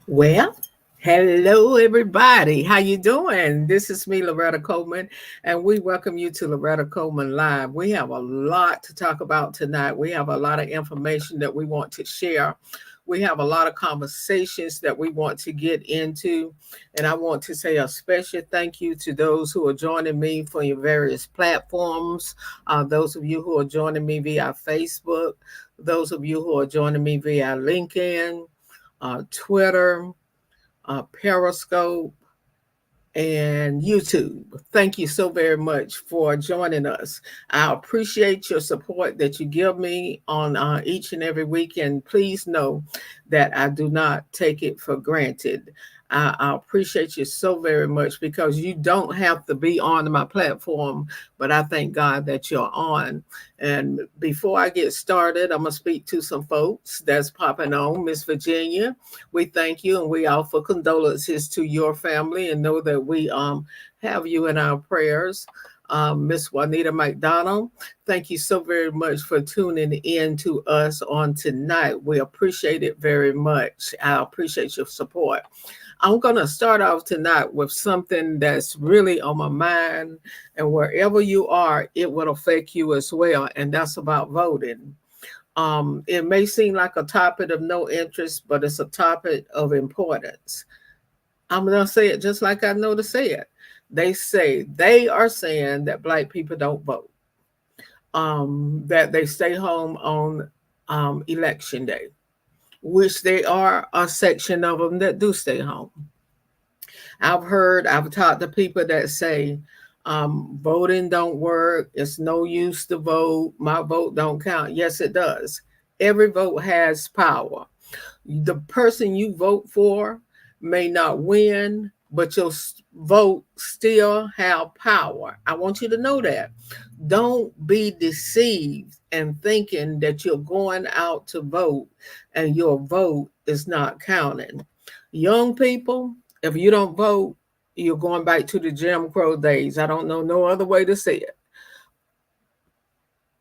Well, hello everybody. How you doing? This is me, Loretta Coleman, and we welcome you to Loretta Coleman Live. We have a lot to talk about tonight. We have a lot of information that we want to share. We have a lot of conversations that we want to get into. And I want to say a special thank you to those who are joining me for your various platforms. Those of you who are joining me via Facebook, those of you who are joining me via LinkedIn, Twitter, Periscope, and YouTube. Thank you so very much for joining us. I appreciate your support that you give me on each and every week. And please know that I do not take it for granted. I appreciate you so very much because you don't have to be on my platform, but I thank God that you're on. And before I get started, I'm going to speak to some folks that's popping on. Miss Virginia, we thank you and we offer condolences to your family and know that we have you in our prayers. Miss Juanita McDonald, thank you so very much for tuning in to us on tonight. We appreciate it very much. I appreciate your support. I'm going to start off tonight with something that's really on my mind, and wherever you are, it will affect you as well, and that's about voting. It may seem like a topic of no interest, but it's a topic of importance. I'm going to say it just like I know to say it. They are saying that Black people don't vote, that they stay home on election day, which they are a section of them that do stay home. I've talked to people that say voting don't work. It's no use to vote. My vote don't count. Yes, it does. Every vote has power. The person you vote for may not win, but your vote still have power. I want you to know that. Don't be deceived and thinking that you're going out to vote and your vote is not counting. Young people, if you don't vote, you're going back to the Jim Crow days. I don't know no other way to say it.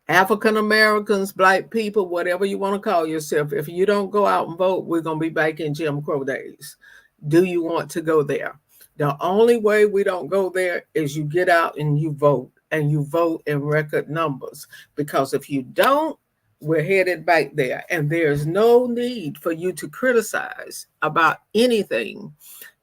African Americans, Black people, whatever you want to call yourself, if you don't go out and vote, we're going to be back in Jim Crow days. Do you want to go there? The only way we don't go there is you get out and you vote in record numbers. Because if you don't, we're headed back there. And there's no need for you to criticize about anything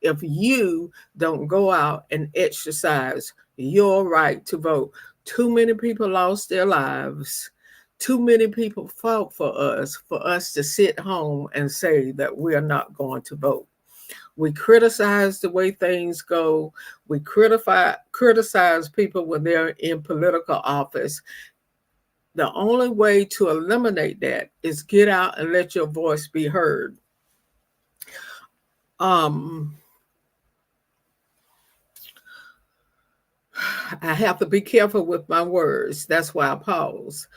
if you don't go out and exercise your right to vote. Too many people lost their lives. Too many people fought for us to sit home and say that we are not going to vote. We criticize the way things go. We criticize people when they're in political office. The only way to eliminate that is get out and let your voice be heard. Um, I have to be careful with my words. That's why I pause.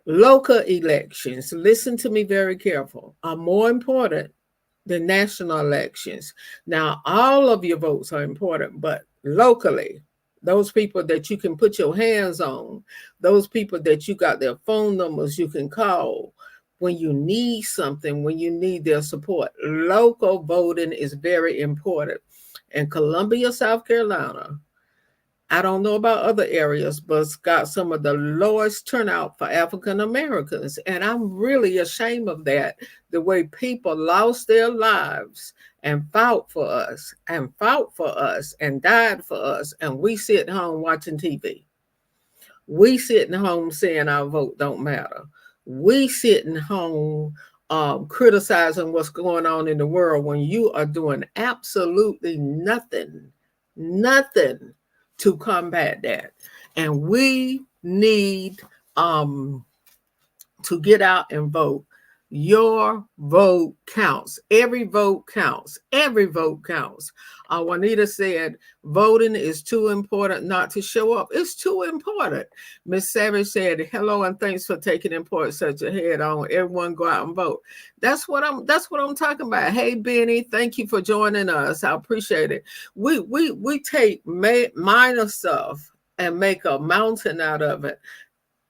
Local elections, listen to me very careful, are more important than national elections. Now, all of your votes are important, but locally, those people that you can put your hands on, those people that you got their phone numbers you can call when you need something, when you need their support. Local voting is very important. In Columbia, South Carolina, I don't know about other areas, but it's got some of the lowest turnout for African Americans. And I'm really ashamed of that. The way people lost their lives and fought for us, and died for us. And we sit home watching TV. We sitting home saying our vote don't matter. We sitting home criticizing what's going on in the world when you are doing absolutely nothing to combat that. And we need to get out and vote. Your vote counts. Every vote counts. Every vote counts. Juanita said, voting is too important not to show up. It's too important. Miss Savage said, hello and thanks for taking importance such a head on. Everyone go out and vote. That's what I'm talking about. Hey Benny, thank you for joining us. I appreciate it. We take minor stuff and make a mountain out of it.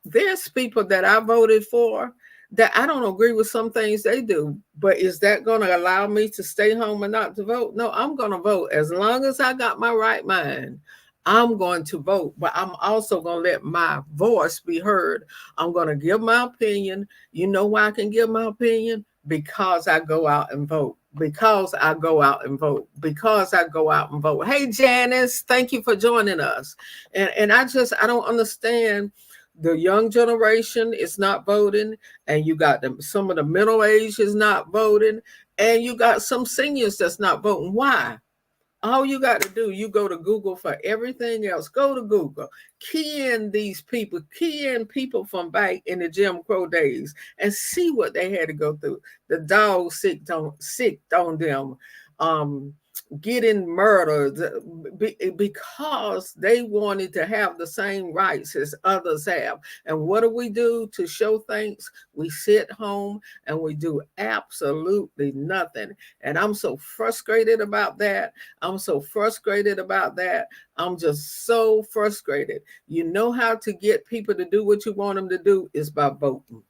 There's people that I voted for that I don't agree with some things they do, but is that going to allow me to stay home and not to vote? No, I'm going to vote. As long as I got my right mind, I'm going to vote, but I'm also going to let my voice be heard. I'm going to give my opinion. You know why I can give my opinion? Because I go out and vote. Because I go out and vote. Because I go out and vote. Hey, Janice, thank you for joining us. And I don't understand. The young generation is not voting, and you got some of the middle age is not voting, and you got some seniors that's not voting. Why? All you got to do, you go to Google for everything else. Go to Google, key in these people, key in people from back in the Jim Crow days, and see what they had to go through. The dogs sicked on them, getting murdered because they wanted to have the same rights as others have. And what do to show thanks? We sit home and we do absolutely nothing. And I'm so frustrated about that. I'm so frustrated about that. I'm just so frustrated. You know how to get people to do what you want them to do is by voting.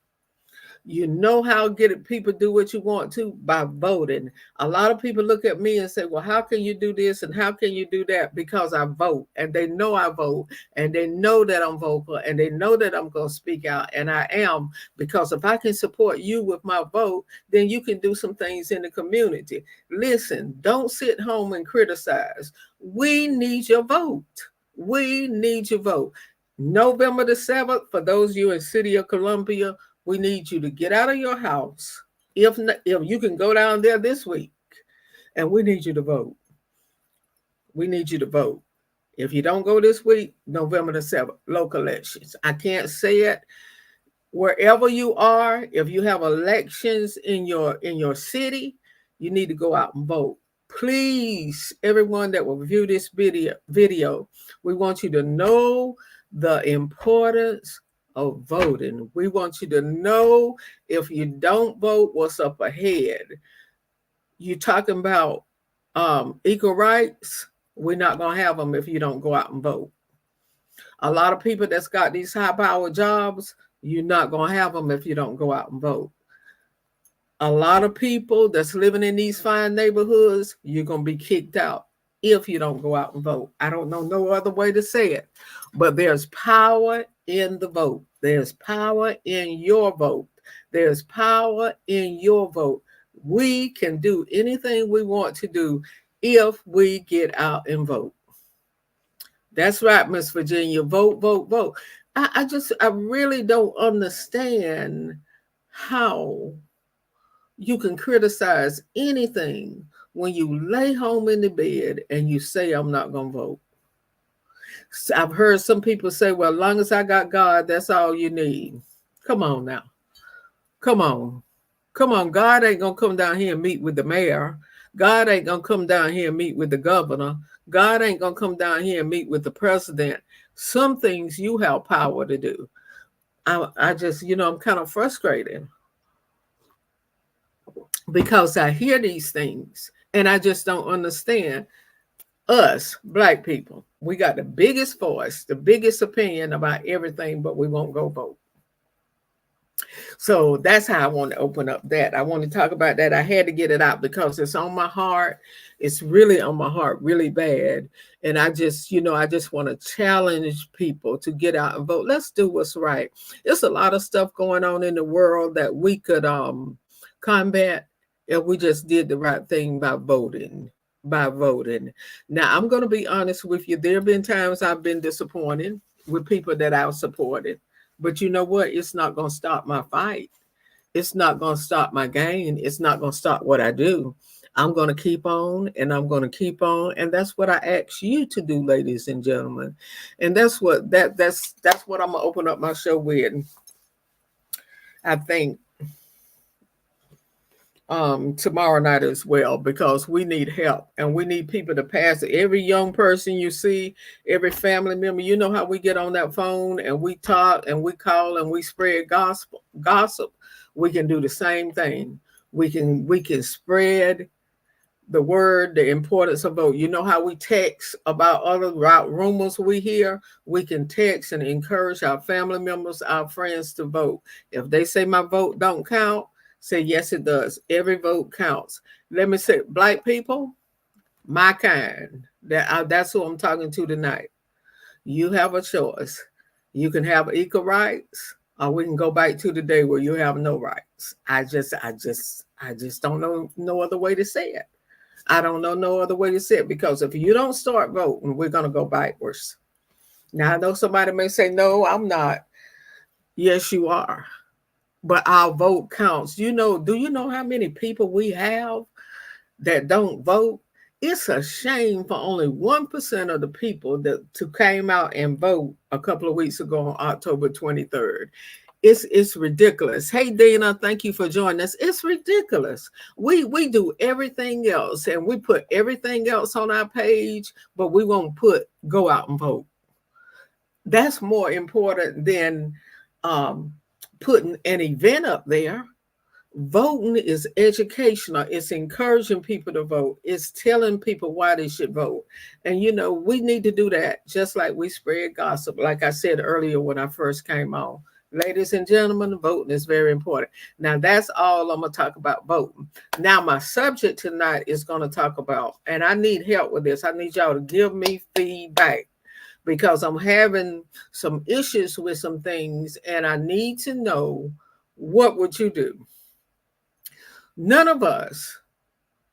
You know how get people do what you want to by voting. A lot of people look at me and say, well, how can you do this and how can you do that? Because I vote, and they know I vote, and they know that I'm vocal, and they know that I'm going to speak out, and I am. Because if I can support you with my vote, then you can do some things in the community. Listen, don't sit home and criticize. We need your vote. We need your vote. November the 7th, for those of you in City of Columbia, we need you to get out of your house. If you can go down there this week, and we need you to vote. We need you to vote. If you don't go this week, November the 7th, local elections. I can't say it. Wherever you are, if you have elections in your city, you need to go out and vote. Please, everyone that will view this video, we want you to know the importance of voting. We want you to know if you don't vote, what's up ahead. You talking about equal rights? We're not going to have them if you don't go out and vote. A lot of people that's got these high-powered jobs, you're not going to have them if you don't go out and vote. A lot of people that's living in these fine neighborhoods, you're going to be kicked out if you don't go out and vote. I don't know no other way to say it, but there's power in the vote. There's power in your vote. There's power in your vote. We can do anything we want to do if we get out and vote. That's right, Miss Virginia. Vote, vote, vote. I really don't understand how you can criticize anything when you lay home in the bed and you say, I'm not going to vote. I've heard some people say, well, as long as I got God, that's all you need. Come on now. Come on. Come on. God ain't going to come down here and meet with the mayor. God ain't going to come down here and meet with the governor. God ain't going to come down here and meet with the president. Some things you have power to do. I just, I'm kind of frustrated because I hear these things and I just don't understand. Us, Black people, we got the biggest voice, the biggest opinion about everything, but we won't go vote. So that's how I want to open up that. I want to talk about that. I had to get it out because it's on my heart. It's really on my heart, really bad. And I just want to challenge people to get out and vote. Let's do what's right. There's a lot of stuff going on in the world that we could combat if we just did the right thing by voting. Now, I'm going to be honest with you. There have been times I've been disappointed with people that I've supported. But you know what? It's not going to stop my fight. It's not going to stop my gain. It's not going to stop what I do. I'm going to keep on and I'm going to keep on. And that's what I ask you to do, ladies and gentlemen. And that's what that's what I'm going to open up my show with. I think tomorrow night as well, because we need help and we need people to pass it. Every young person you see, every family member, you know how we get on that phone and we talk and we call and we spread gossip. We can do the same thing. We can spread the word, the importance of vote. You know how we text about other rumors we hear? We can text and encourage our family members, our friends to vote. If they say my vote don't count, say yes, it does. Every vote counts. Let me say, Black people, my kind, that's who I'm talking to tonight. You have a choice. You can have equal rights, or we can go back to the day where you have no rights. I just don't know no other way to say it. I don't know no other way to say it, because if you don't start voting, we're going to go backwards. Now, I know somebody may say, no, I'm not. Yes, you are. But our vote counts. Do you know how many people we have that don't vote? It's a shame for only 1% of the people that came out and vote a couple of weeks ago on October 23rd. It's ridiculous. Hey Dana, thank you for joining us. It's ridiculous. We do everything else, and we put everything else on our page, but we won't go out and vote. That's more important than putting an event up there. Voting is educational. It's encouraging people to vote. It's telling people why they should vote. And we need to do that, just like we spread gossip, like I said earlier when I first came on. Ladies and gentlemen, voting is very important. Now, that's all I'm going to talk about voting. Now, my subject tonight is going to talk about, and I need help with this. I need y'all to give me feedback, because I'm having some issues with some things, and I need to know, what would you do? None of us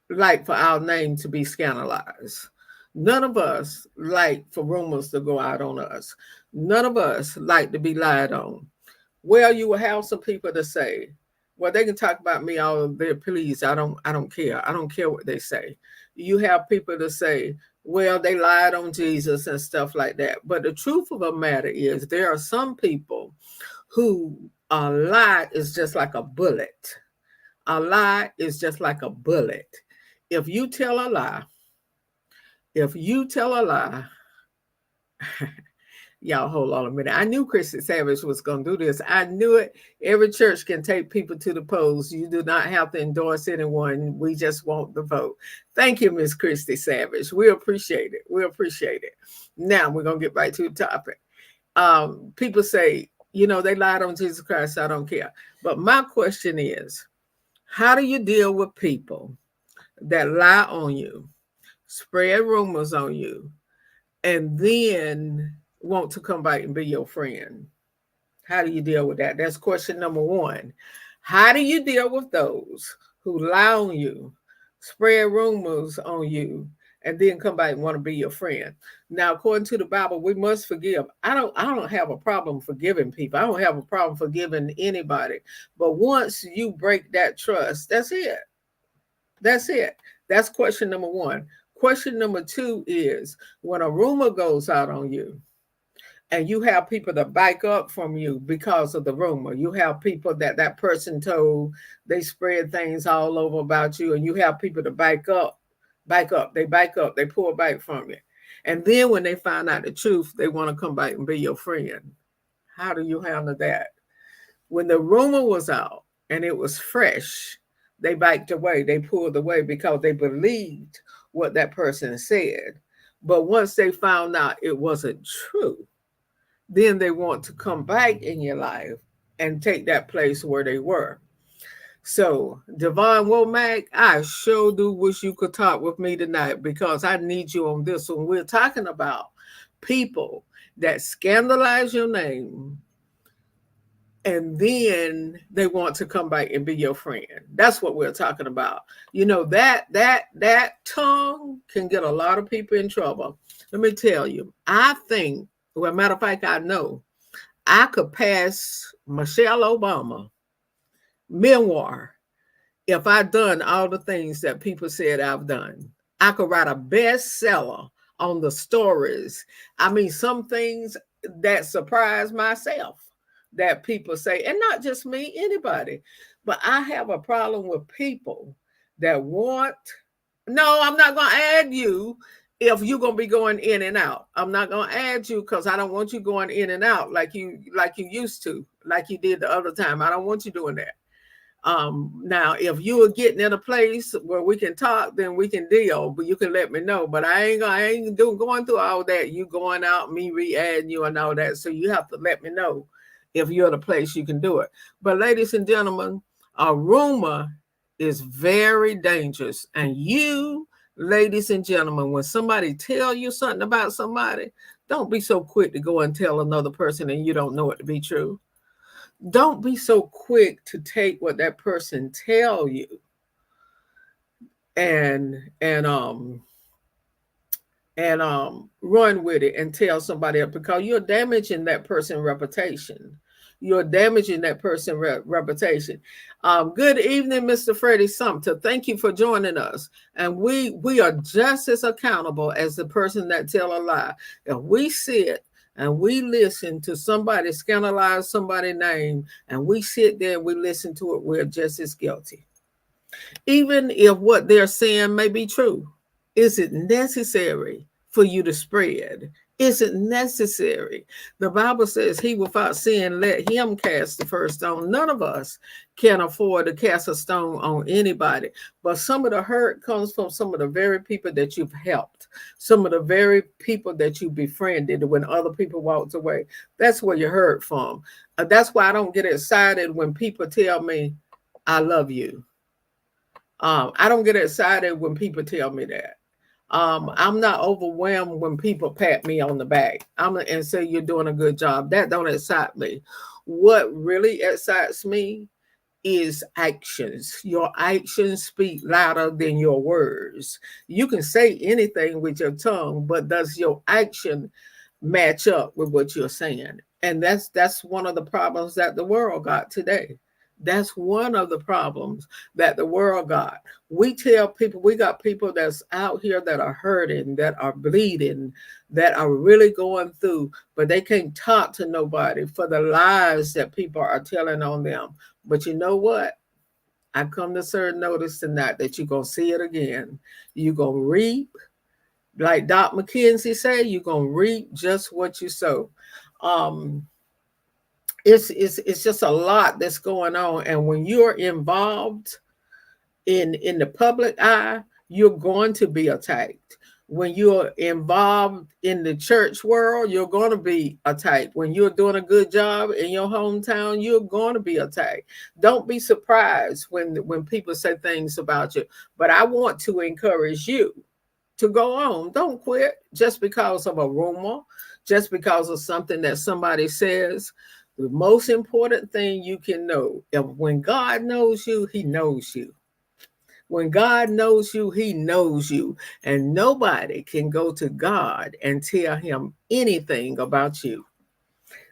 like for our name to be scandalized. None of us like for rumors to go out on us. None of us like to be lied on. Well, you will have some people to say, well, they can talk about me all their please. I don't care. I don't care what they say. You have people to say, well, they lied on Jesus and stuff like that. But the truth of the matter is, there are some people who a lie is just like a bullet. A lie is just like a bullet. If you tell a lie, y'all hold on a minute. I knew Christy Savage was going to do this. I knew it. Every church can take people to the polls. You do not have to endorse anyone. We just want the vote. Thank you, Miss Christy Savage. We appreciate it. We appreciate it. Now we're going to get right to the topic. People say, they lied on Jesus Christ. I don't care. But my question is, how do you deal with people that lie on you, spread rumors on you, and then want to come back and be your friend? How do you deal with that? That's question number one. How do you deal with those who lie on you, spread rumors on you, and then come back and want to be your friend? Now, according to the Bible, we must forgive. I don't have a problem forgiving people. I don't have a problem forgiving anybody. But once you break that trust, that's it. That's it. That's question number one. Question number two is, when a rumor goes out on you, and you have people that back up from you because of the rumor. You have people that person told, they spread things all over about you, and you have people to back up, they pull back from you. And then when they find out the truth, they want to come back and be your friend. How do you handle that? When the rumor was out and it was fresh, they backed away, they pulled away because they believed what that person said. But once they found out it wasn't true, then they want to come back in your life and take that place where they were. So, Devon Womack, I sure do wish you could talk with me tonight, because I need you on this one. We're talking about people that scandalize your name, and then they want to come back and be your friend. That's what we're talking about. That tongue can get a lot of people in trouble. Let me tell you, I think, well, matter of fact, I know I could pass Michelle Obama memoir if I'd done all the things that people said I've done. I could write a bestseller on the stories. I mean, some things that surprise myself that people say, and not just me, anybody. But I have a problem with people that no, I'm not going to add you if you're going to be going in and out. I'm not going to add you because I don't want you going in and out like you used to, like you did the other time. I don't want you doing that. Now, if you are getting in a place where we can talk, then we can deal. But you can let me know. But I ain't going through all that. You going out, me re-adding you and all that. So you have to let me know if you're in a place you can do it. But ladies and gentlemen, a rumor is very dangerous. And you, ladies and gentlemen, when somebody tell you something about somebody, don't be so quick to go and tell another person and you don't know it to be true. Don't be so quick to take what that person tell you and and um run with it and tell somebody else, because you're damaging that person's reputation. You're damaging that person's reputation. Good evening, Mr. Freddie Sumter. Thank you for joining us. And we are just as accountable as the person that tell a lie. If we sit and we listen to somebody scandalize somebody's name, and we sit there and we listen to it, we're just as guilty. Even if what they're saying may be true, is it necessary for you to spread? Is it necessary? The Bible says, he without sin, let him cast the first stone. None of us can afford to cast a stone on anybody. But some of the hurt comes from some of the very people that you've helped, some of the very people that you befriended when other people walked away. That's where you hurt from. That's why I don't get excited when people tell me, I love you. I don't get excited when people tell me that. I'm not overwhelmed when people pat me on the back and say you're doing a good job. That don't excite me. What really excites me is actions. Your actions speak louder than your words. You can say anything with your tongue, but does your action match up with what you're saying? And that's one of the problems that the world got today. That's one of the problems that the world got. We tell people, we got people that's out here that are hurting, that are bleeding, that are really going through, but they can't talk to nobody for the lies that people are telling on them. But you know what? I've come to serve notice tonight that you're going to see it again. You're going to reap, like Doc McKenzie said, you're going to reap just what you sow. It's just a lot that's going on, and when you're involved in the public eye, you're going to be attacked. When you're involved in the church world, you're going to be attacked. When you're doing a good job in your hometown, you're going to be attacked. Don't be surprised when people say things about you. But I want to encourage you to go on. Don't quit just because of a rumor, just because of something that somebody says. The most important thing you can know, if when God knows you, he knows you. When God knows you, he knows you. And nobody can go to God and tell him anything about you.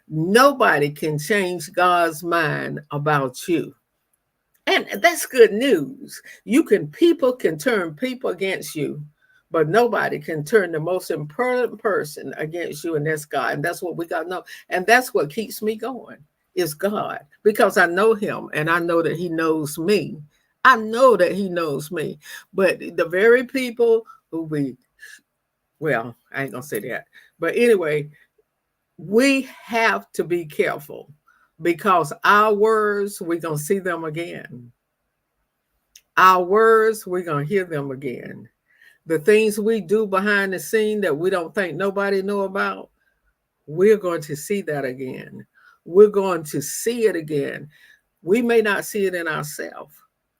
Nobody can change God's mind about you. And that's good news. People can turn people against you, but nobody can turn the most important person against you, and that's God. And that's what we got to know. And that's what keeps me going is God, because I know him and I know that he knows me. I know that he knows me. But the very people who well, I ain't going to say that. But anyway, we have to be careful, because our words, we're going to see them again. Our words, we're going to hear them again. The things we do behind the scene that we don't think nobody know about, we're going to see that again. We're going to see it again. We may not see it in ourselves,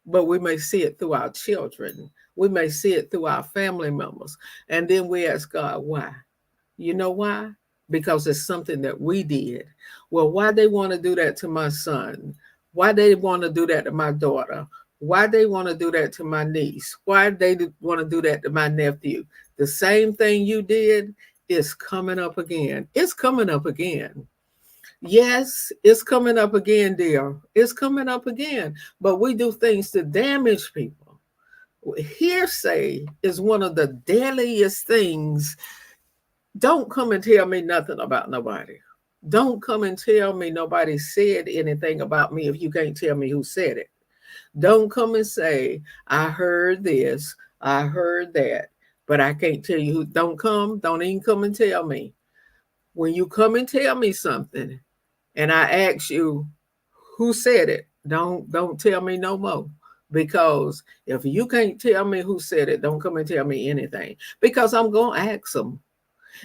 but we may see it through our children. We may see it through our family members. And then we ask God, why? You know why? Because it's something that we did. Well, why they want to do that to my son? Why they want to do that to my daughter? Why they want to do that to my niece? Why they want to do that to my nephew? The same thing you did is coming up again. It's coming up again. Yes, it's coming up again, dear. It's coming up again. But we do things to damage people. Hearsay is one of the deadliest things. Don't come and tell me nothing about nobody. Don't come and tell me nobody said anything about me if you can't tell me who said it. Don't come and say, I heard this, I heard that, but I can't tell you who. Don't even come and tell me. When you come and tell me something and I ask you who said it, Don't tell me no more. Because if you can't tell me who said it, don't come and tell me anything. Because I'm gonna ask them.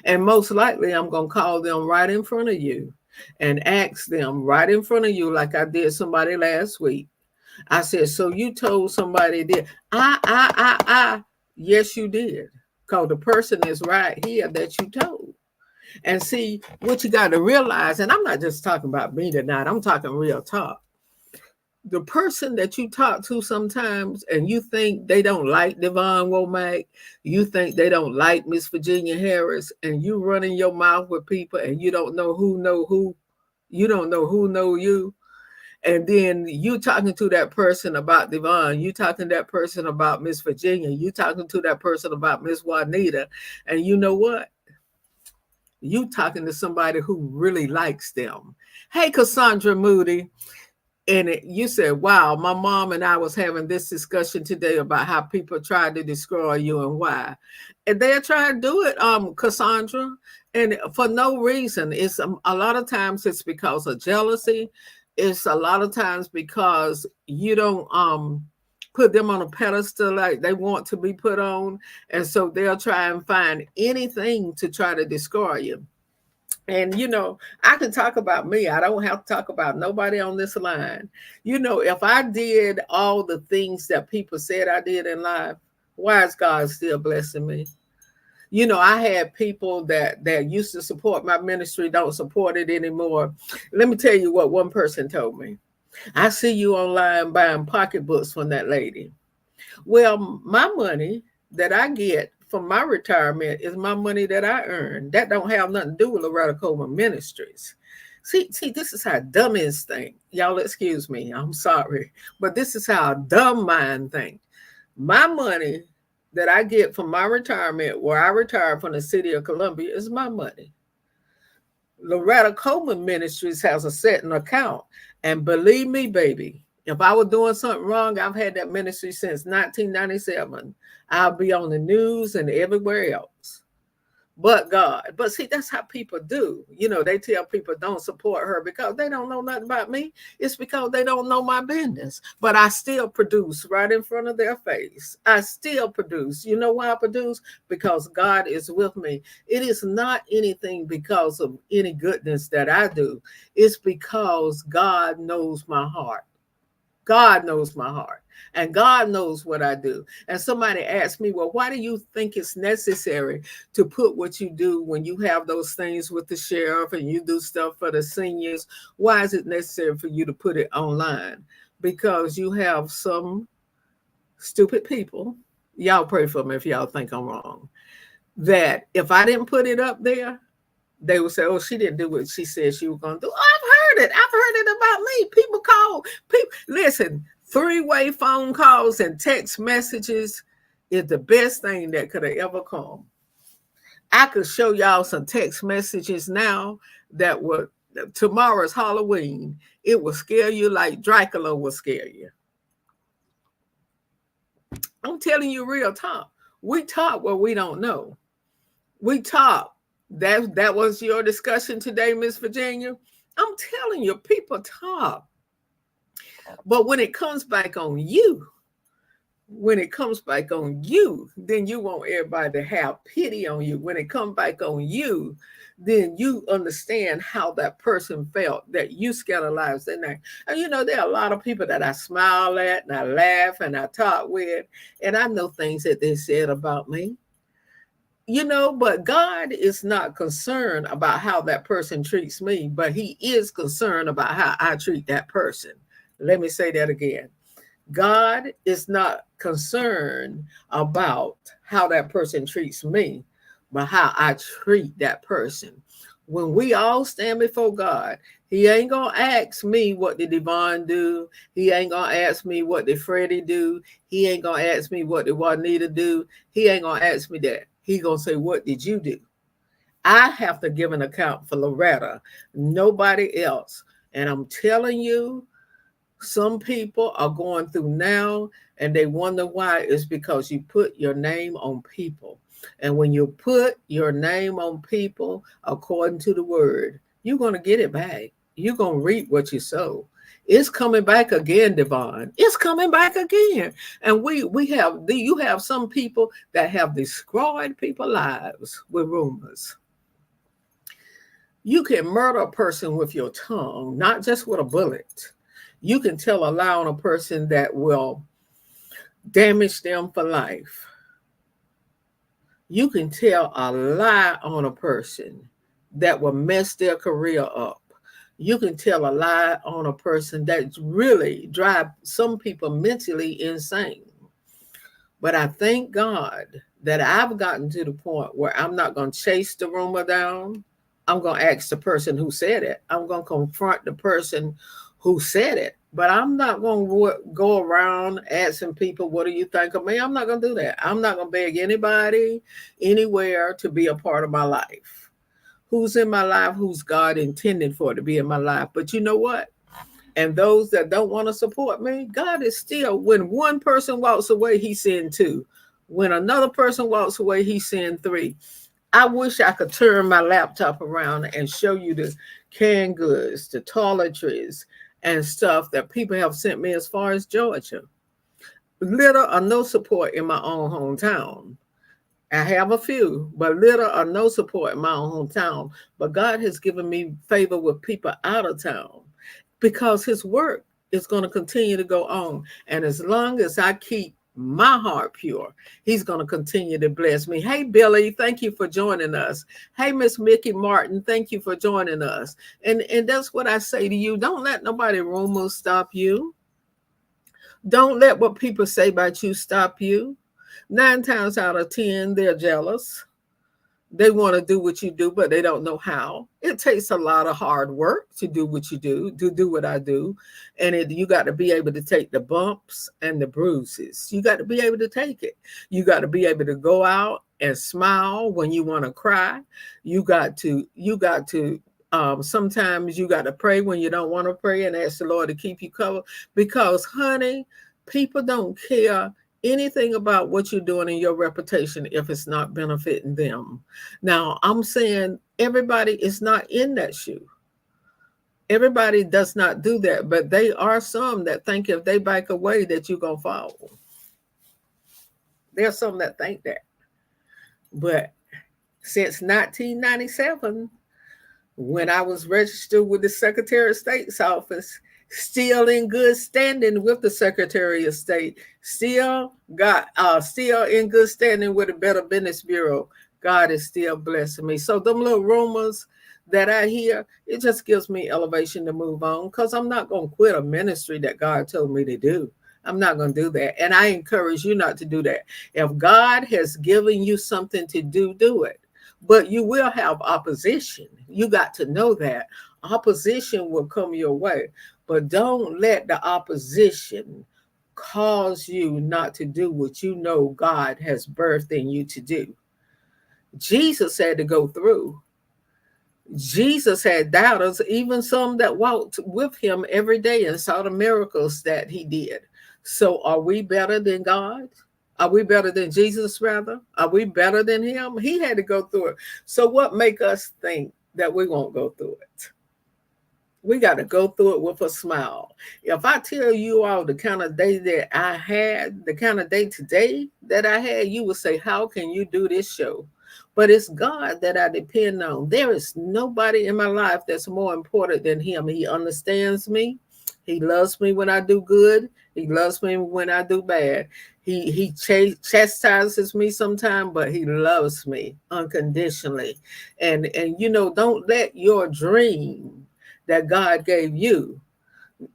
And most likely I'm gonna call them right in front of you and ask them right in front of you, like I did somebody last week. I said, so you told somebody did. Yes, you did. Because the person is right here that you told. And see, what you got to realize, and I'm not just talking about me tonight, I'm talking real talk. The person that you talk to sometimes and you think they don't like Devon Womack, you think they don't like Miss Virginia Harris, and you running your mouth with people and you don't know who, you don't know who know you. And then you talking to that person about Devon, you talking to that person about Miss Virginia, you talking to that person about Miss Juanita, and you know what? You talking to somebody who really likes them. Hey, Cassandra Moody. And you said, wow, my mom and I was having this discussion today about how people try to destroy you and why. And they're trying to do it, Cassandra, and for no reason. It's a lot of times it's because of jealousy. It's a lot of times because you don't put them on a pedestal like they want to be put on. And so they'll try and find anything to try to destroy you. And I can talk about me. I don't have to talk about nobody on this line. If I did all the things that people said I did in life, why is God still blessing me? I had people that used to support my ministry don't support it anymore. Let me tell you what one person told me. I see you online buying pocketbooks from that lady. Well, my money that I get from my retirement is my money that I earn. That don't have nothing to do with Loretta Coleman Ministries. See, this is how dummies think. Y'all excuse me. I'm sorry. But this is how a dumb mind think. My money that I get from my retirement, where I retired from the city of Columbia, is my money. Loretta Coleman Ministries has a certain account. And believe me, baby, if I was doing something wrong, I've had that ministry since 1997. I'll be on the news and everywhere else. But God. But see, that's how people do. They tell people don't support her because they don't know nothing about me. It's because they don't know my business. But I still produce right in front of their face. I still produce. You know why I produce? Because God is with me. It is not anything because of any goodness that I do. It's because God knows my heart. God knows my heart. And God knows what I do. And somebody asked me, well, why do you think it's necessary to put what you do when you have those things with the sheriff and you do stuff for the seniors? Why is it necessary for you to put it online? Because you have some stupid people. Y'all pray for me if y'all think I'm wrong. That if I didn't put it up there, they would say, oh, she didn't do what she said she was going to do. Oh, I've heard it about me. People call. Listen, 3-way phone calls and text messages is the best thing that could have ever come. I could show y'all some text messages now that were, tomorrow's Halloween. It will scare you like Dracula will scare you. I'm telling you real talk. We talk what we don't know. We talk. That was your discussion today, Miss Virginia. I'm telling you, people talk. But when it comes back on you, then you want everybody to have pity on you. When it comes back on you, then you understand how that person felt, that you scandalized their name. And there are a lot of people that I smile at and I laugh and I talk with, and I know things that they said about me. But God is not concerned about how that person treats me, but he is concerned about how I treat that person. Let me say that again. God is not concerned about how that person treats me, but how I treat that person. When we all stand before God, he ain't going to ask me what did Devon do. He ain't going to ask me what did Freddie do. He ain't going to ask me what did Juanita do. He ain't going to ask me that. He's going to say, what did you do? I have to give an account for Loretta, nobody else. And I'm telling you, some people are going through now and they wonder why. It's because you put your name on people. And when you put your name on people, according to the word, you're going to get it back. You're going to reap what you sow. It's coming back again, Devon. It's coming back again. And you have some people that have destroyed people's lives with rumors. You can murder a person with your tongue, not just with a bullet. You can tell a lie on a person that will damage them for life. You can tell a lie on a person that will mess their career up. You can tell a lie on a person that really drive some people mentally insane. But I thank God that I've gotten to the point where I'm not going to chase the rumor down. I'm going to ask the person who said it. I'm going to confront the person who said it. But I'm not going to go around asking people, what do you think of me? I'm not going to do that. I'm not going to beg anybody, anywhere to be a part of my life. Who's in my life, who's God intended for to be in my life. But you know what? And those that don't want to support me, God is still, when one person walks away, he send two. When another person walks away, he send three. I wish I could turn my laptop around and show you the canned goods, the toiletries, and stuff that people have sent me as far as Georgia. Little or no support in my own hometown. I have a few, but little or no support in my own hometown. But God has given me favor with people out of town because his work is going to continue to go on. And as long as I keep my heart pure, he's going to continue to bless me. Hey, Billy, thank you for joining us. Hey, Miss Mickey Martin, thank you for joining us. And that's what I say to you. Don't let nobody rumors stop you. Don't let what people say about you stop you. 9 times out of 10, they're jealous. They want to do what you do, but they don't know how. It takes a lot of hard work to do what you do, to do what I do. And you got to be able to take the bumps and the bruises. You got to be able to take it. You got to be able to go out and smile when you want to cry. You got to sometimes you got to pray when you don't want to pray and ask the Lord to keep you covered. Because, honey, people don't care anything about what you're doing in your reputation if it's not benefiting them. Now, I'm saying everybody is not in that shoe. Everybody does not do that, but they are some that think if they back away that you're going to fall. There's some that think that. But since 1997, when I was registered with the Secretary of State's office, still in good standing with the Secretary of State, still in good standing with the Better Business Bureau. God is still blessing me. So them little rumors that I hear, it just gives me elevation to move on, because I'm not going to quit a ministry that God told me to do. I'm not going to do that. And I encourage you not to do that. If God has given you something to do, do it. But you will have opposition. You got to know that. Opposition will come your way. But don't let the opposition cause you not to do what you know God has birthed in you to do. Jesus had to go through. Jesus had doubters, even some that walked with him every day and saw the miracles that he did. So are we better than God? Are we better than Jesus, rather? Are we better than him? He had to go through it. So what make us think that we won't go through it? We got to go through it with a smile. If I tell you all the kind of day that I had, the kind of day today that I had, you would say, how can you do this show? But it's God that I depend on. There is nobody in my life that's more important than him. He understands me. He loves me when I do good. He loves me when I do bad. He chastises me sometimes, but he loves me unconditionally. And don't let your dream that God gave you,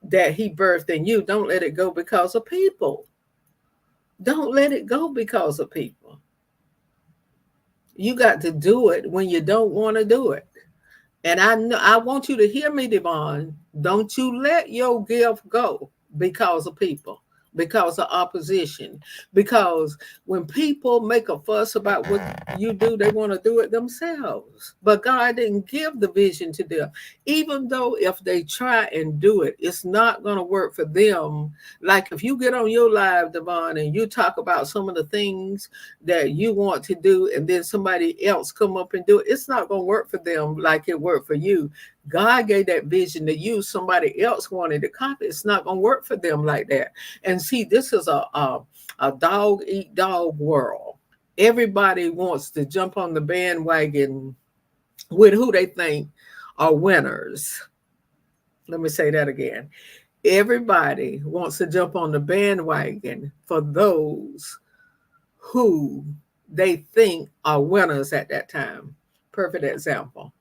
that he birthed in you, don't let it go because of people. Don't let it go because of people. You got to do it when you don't want to do it. And I want you to hear me, Devon. Don't you let your gift go because of people, because of opposition. Because when people make a fuss about what you do, they want to do it themselves. But God didn't give the vision to them. Even though if they try and do it, it's not going to work for them. Like if you get on your live, Devon, and you talk about some of the things that you want to do, and then somebody else come up and do it, it's not going to work for them like it worked for you. God gave that vision to you. Somebody else wanted to copy. It's not going to work for them like that. And see, this is a dog eat dog world. Everybody wants to jump on the bandwagon with who they think are winners. Let me say that again. Everybody wants to jump on the bandwagon for those who they think are winners at that time. Perfect example.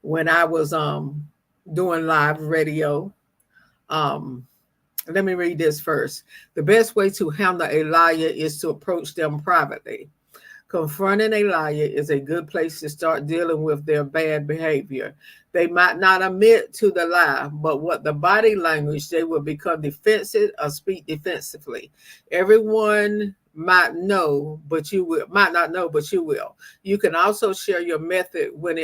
When I was doing live radio, let me read this first. The best way to handle a liar is to approach them privately. Confronting a liar is a good place to start dealing with their bad behavior. They might not admit to the lie, but what the body language, they will become defensive or speak defensively. Everyone might know, but you will might not know, but you will. You can also share your method when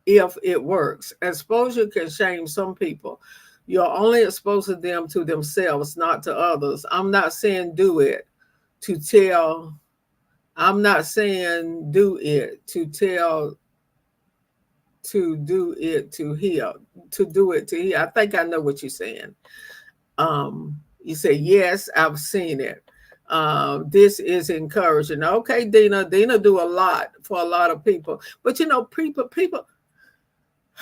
if it works. Exposure can shame some people. You're only exposing them to themselves, not to others. I'm not saying do it to tell. I'm not saying do it to tell, to do it to heal, to do it to heal. I think I know what you're saying. You say, yes, I've seen it. This is encouraging. Okay, Dina do a lot for a lot of people. But people,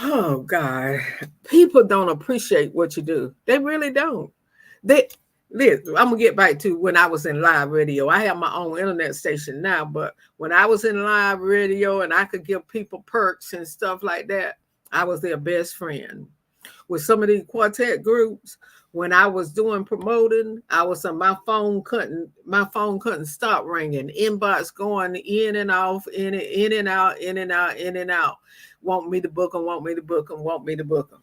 oh God, people don't appreciate what you do. They really don't. I'm gonna get back to when I was in live radio. I have my own internet station now, but when I was in live radio and I could give people perks and stuff like that, I was their best friend. With some of these quartet groups, when I was doing promoting, I was on my phone couldn't stop ringing. Inbox going in and off, in and out, in and out, in and out. Want me to book them, want me to book them, want me to book them.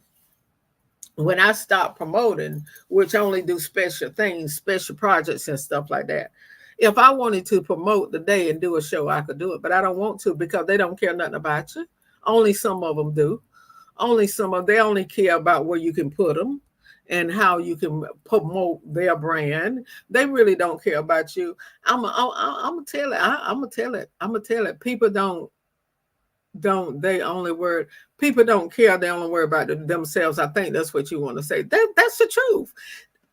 When I stopped promoting, which I only do special things, special projects and stuff like that. If I wanted to promote the day and do a show, I could do it, but I don't want to because they don't care nothing about you. Only some of them do. They only care about where you can put them and how you can promote their brand. They really don't care about you. I'm gonna tell it. I'm gonna tell it. People they only worry. People don't care. They only worry about themselves. I think that's what you want to say. That's the truth.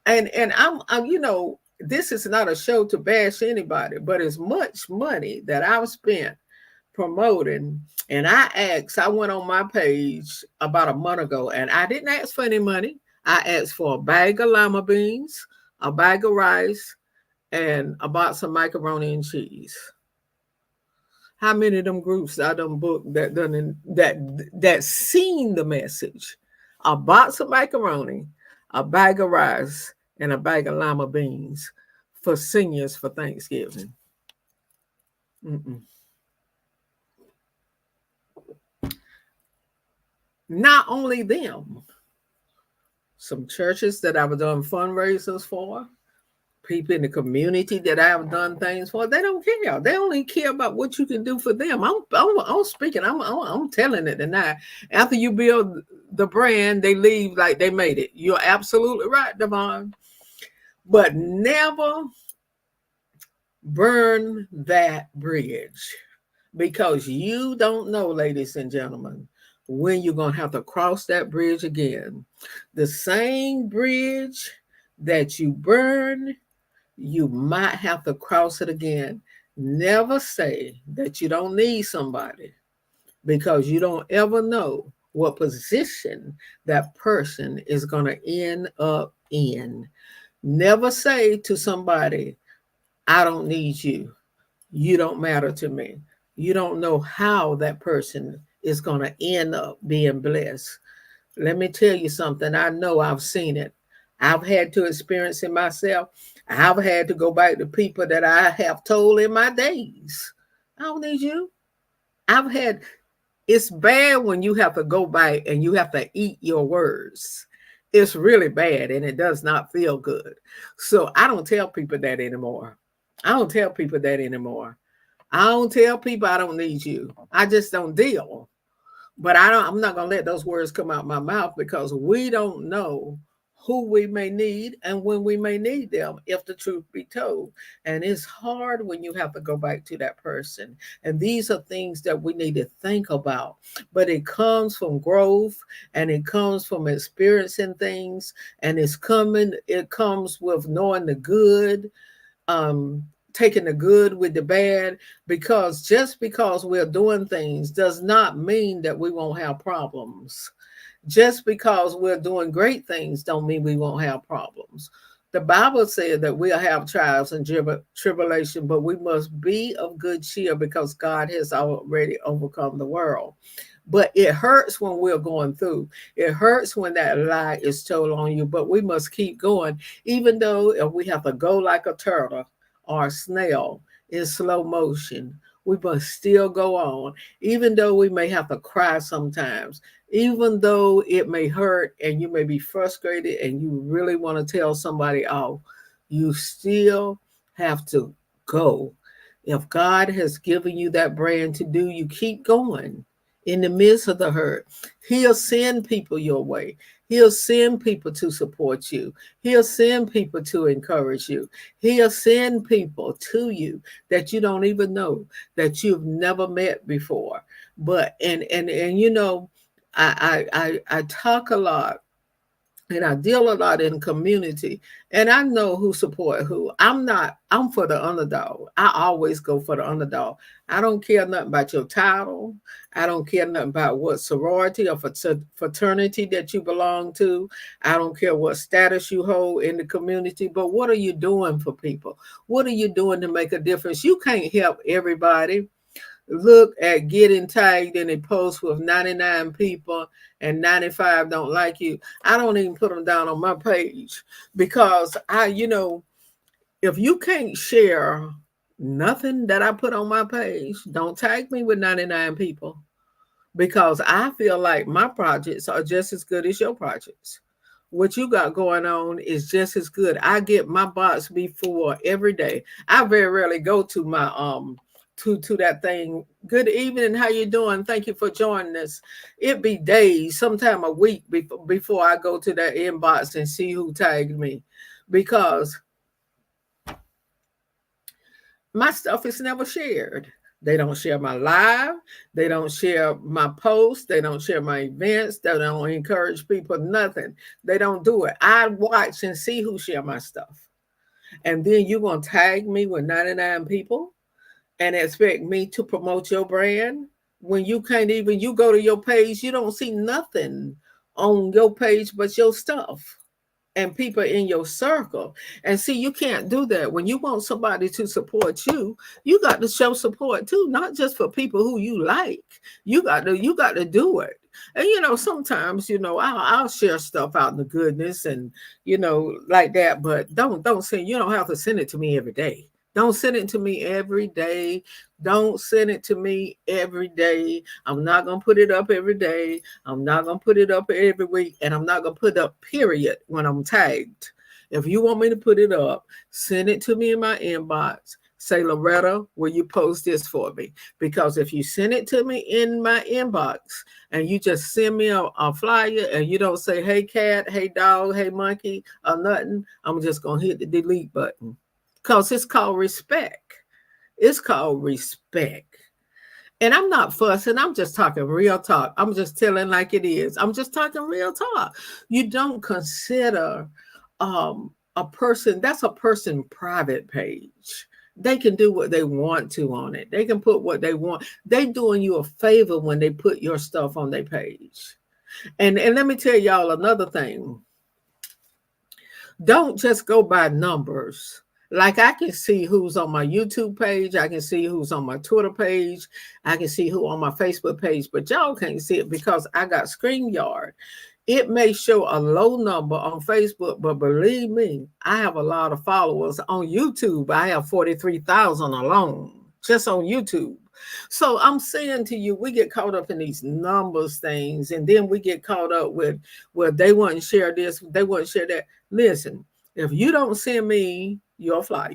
And I'm this is not a show to bash anybody, but as much money that I've spent promoting, and I went on my page about a month ago, and I didn't ask for any money. I asked for a bag of lima beans, a bag of rice, and a box of macaroni and cheese. How many of them groups I done booked that seen the message? A box of macaroni, a bag of rice, and a bag of lima beans for seniors for Thanksgiving. Mm-mm. Not only them, some churches that I've done fundraisers for, people in the community that I've done things for, they don't care. They only care about what you can do for them. I'm speaking. I'm telling it tonight. After you build the brand, they leave like they made it. You're absolutely right, Devon. But never burn that bridge, because you don't know, ladies and gentlemen, when you're going to have to cross that bridge again. The same bridge that you burn, you might have to cross it again. Never say that you don't need somebody, because you don't ever know what position that person is going to end up in. Never say to somebody, I don't need you. You don't matter to me. You don't know how that person is going to end up being blessed. Let me tell you something. I know, I've seen it. I've had to experience it myself. I've had to go back to people that I have told in my days, I don't need you. It's bad when you have to go back and you have to eat your words. It's really bad and it does not feel good. So I don't tell people that anymore. I don't tell people I don't need you. I just don't deal. But I'm not going to let those words come out my mouth, because we don't know who we may need and when we may need them, if the truth be told. And it's hard when you have to go back to that person. And these are things that we need to think about. But it comes from growth, and it comes from experiencing things, and it comes with knowing the good, taking the good with the bad, because just because we're doing things does not mean that we won't have problems. Just because we're doing great things don't mean we won't have problems. The Bible said that we'll have trials and tribulation, but we must be of good cheer because God has already overcome the world. But it hurts when we're going through. It hurts when that lie is told on you, but we must keep going, even though if we have to go like a turtle or a snail in slow motion, we must still go on, even though we may have to cry sometimes, even though it may hurt and you may be frustrated and you really want to tell somebody off, you still have to go. If God has given you that brand to do, you keep going in the midst of the hurt. He'll send people your way. He'll send people to support you. He'll send people to encourage you. He'll send people to you that you don't even know, that you've never met before. But and you know, I talk a lot and I deal a lot in community, and I know who support who. I'm for the underdog. I always go for the underdog. I don't care nothing about your title. I don't care nothing about what sorority or fraternity that you belong to. I don't care what status you hold in the community, but what are you doing for people? What are you doing to make a difference? You can't help everybody. Look at getting tagged in a post with 99 people and 95 don't like you. I don't even put them down on my page because if you can't share nothing that I put on my page, don't tag me with 99 people, because I feel like my projects are just as good as your projects. What you got going on is just as good. I get my box before every day. I very rarely go to my to that thing. Good evening, how you doing? Thank you for joining us. It be days, sometime a week before I go to that inbox and see who tagged me, because my stuff is never shared. They don't share my live. They don't share my posts. They don't share my events. They don't encourage people, nothing. They don't do it. I watch and see who share my stuff. And then you're going to tag me with 99 people and expect me to promote your brand when you can't even, you go to your page, you don't see nothing on your page but your stuff and people in your circle. And see, you can't do that. When you want somebody to support you, you got to show support too, not just for people who you like. You got to do it. And sometimes I'll share stuff out in the goodness and like that, but don't send. You don't have to send it to me every day. Don't send it to me every day. Don't send it to me every day. I'm not going to put it up every day. I'm not going to put it up every week. And I'm not going to put up period when I'm tagged. If you want me to put it up, send it to me in my inbox. Say, Loretta, will you post this for me? Because if you send it to me in my inbox and you just send me a flyer and you don't say, hey, cat, hey, dog, hey, monkey, or nothing, I'm just going to hit the delete button. Because it's called respect. It's called respect. And I'm not fussing. I'm just talking real talk. I'm just telling like it is. I'm just talking real talk. You don't consider a person, that's a person private page. They can do what they want to on it. They can put what they want. They doing you a favor when they put your stuff on their page. And let me tell y'all another thing. Don't just go by numbers. Like I can see who's on my YouTube page. I can see who's on my Twitter page. I can see who on my Facebook page, but y'all can't see it because I got StreamYard. It may show a low number on Facebook, but believe me, I have a lot of followers on YouTube. I have 43,000 alone just on YouTube. So I'm saying to you, we get caught up in these numbers things, and then we get caught up with, well, they wouldn't share this, they wouldn't share that. Listen, if you don't send me your flyer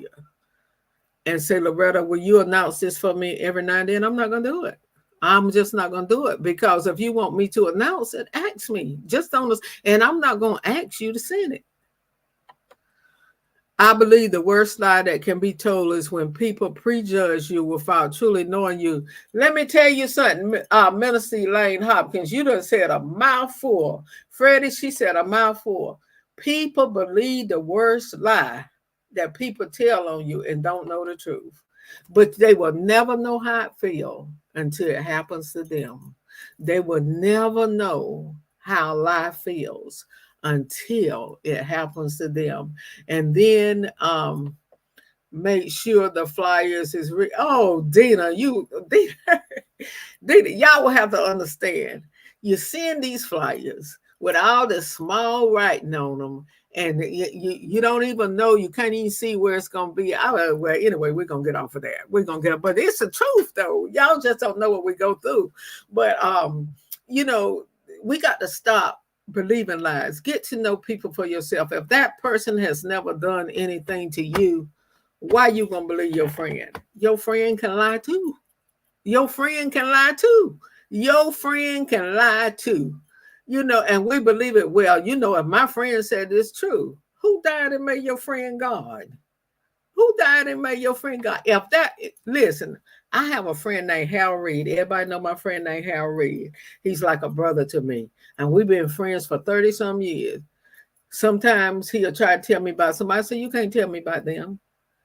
and say, Loretta, will you announce this for me every now and then? I'm not going to do it. I'm just not going to do it, because if you want me to announce it, ask me. Just don't, and I'm not going to ask you to send it. I believe the worst lie that can be told is when people prejudge you without truly knowing you. Let me tell you something, Minister Elaine Hopkins, you done said a mouthful. Freddie, she said a mouthful. People believe the worst lie that people tell on you and don't know the truth. But they will never know how it feels until it happens to them. They will never know how life feels until it happens to them. And then make sure the flyers is oh, Dina, Dina, y'all will have to understand. You send these flyers with all the small writing on them, and you don't even know, you can't even see where it's gonna be. Well, anyway, we're gonna get off of that. We're gonna get up, but it's the truth though. Y'all just don't know what we go through. But you know, we got to stop believing lies. Get to know people for yourself. If that person has never done anything to you, why you gonna believe your friend? Your friend can lie too. Your friend can lie too. Your friend can lie too. You know, and we believe it. Well, you know, if my friend said it's true, who died and made your friend God? Who died and made your friend God? If that, listen, I have a friend named Harold Reed. Everybody know my friend named Harold Reed. He's like a brother to me. And we've been friends for 30 some years. Sometimes he'll try to tell me about somebody. I say, you can't tell me about them.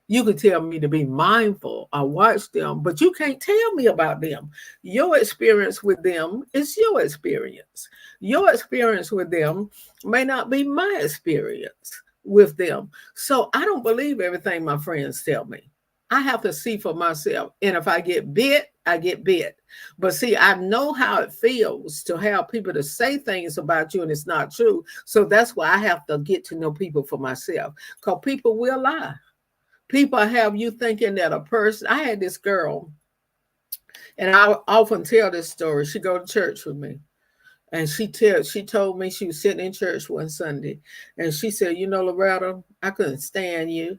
You could tell me to be mindful. I watch them, but you can't tell me about them. Your experience with them is your experience. Your experience with them may not be my experience with them. So I don't believe everything my friends tell me. I have to see for myself. And if I get bit, I get bit. But see, I know how it feels to have people to say things about you and it's not true. So that's why I have to get to know people for myself, because people will lie. People have you thinking that a person. I had this girl, and I often tell this story. She go to church with me, and she told me, she was sitting in church one Sunday, and she said, "You know, Loretta, I couldn't stand you.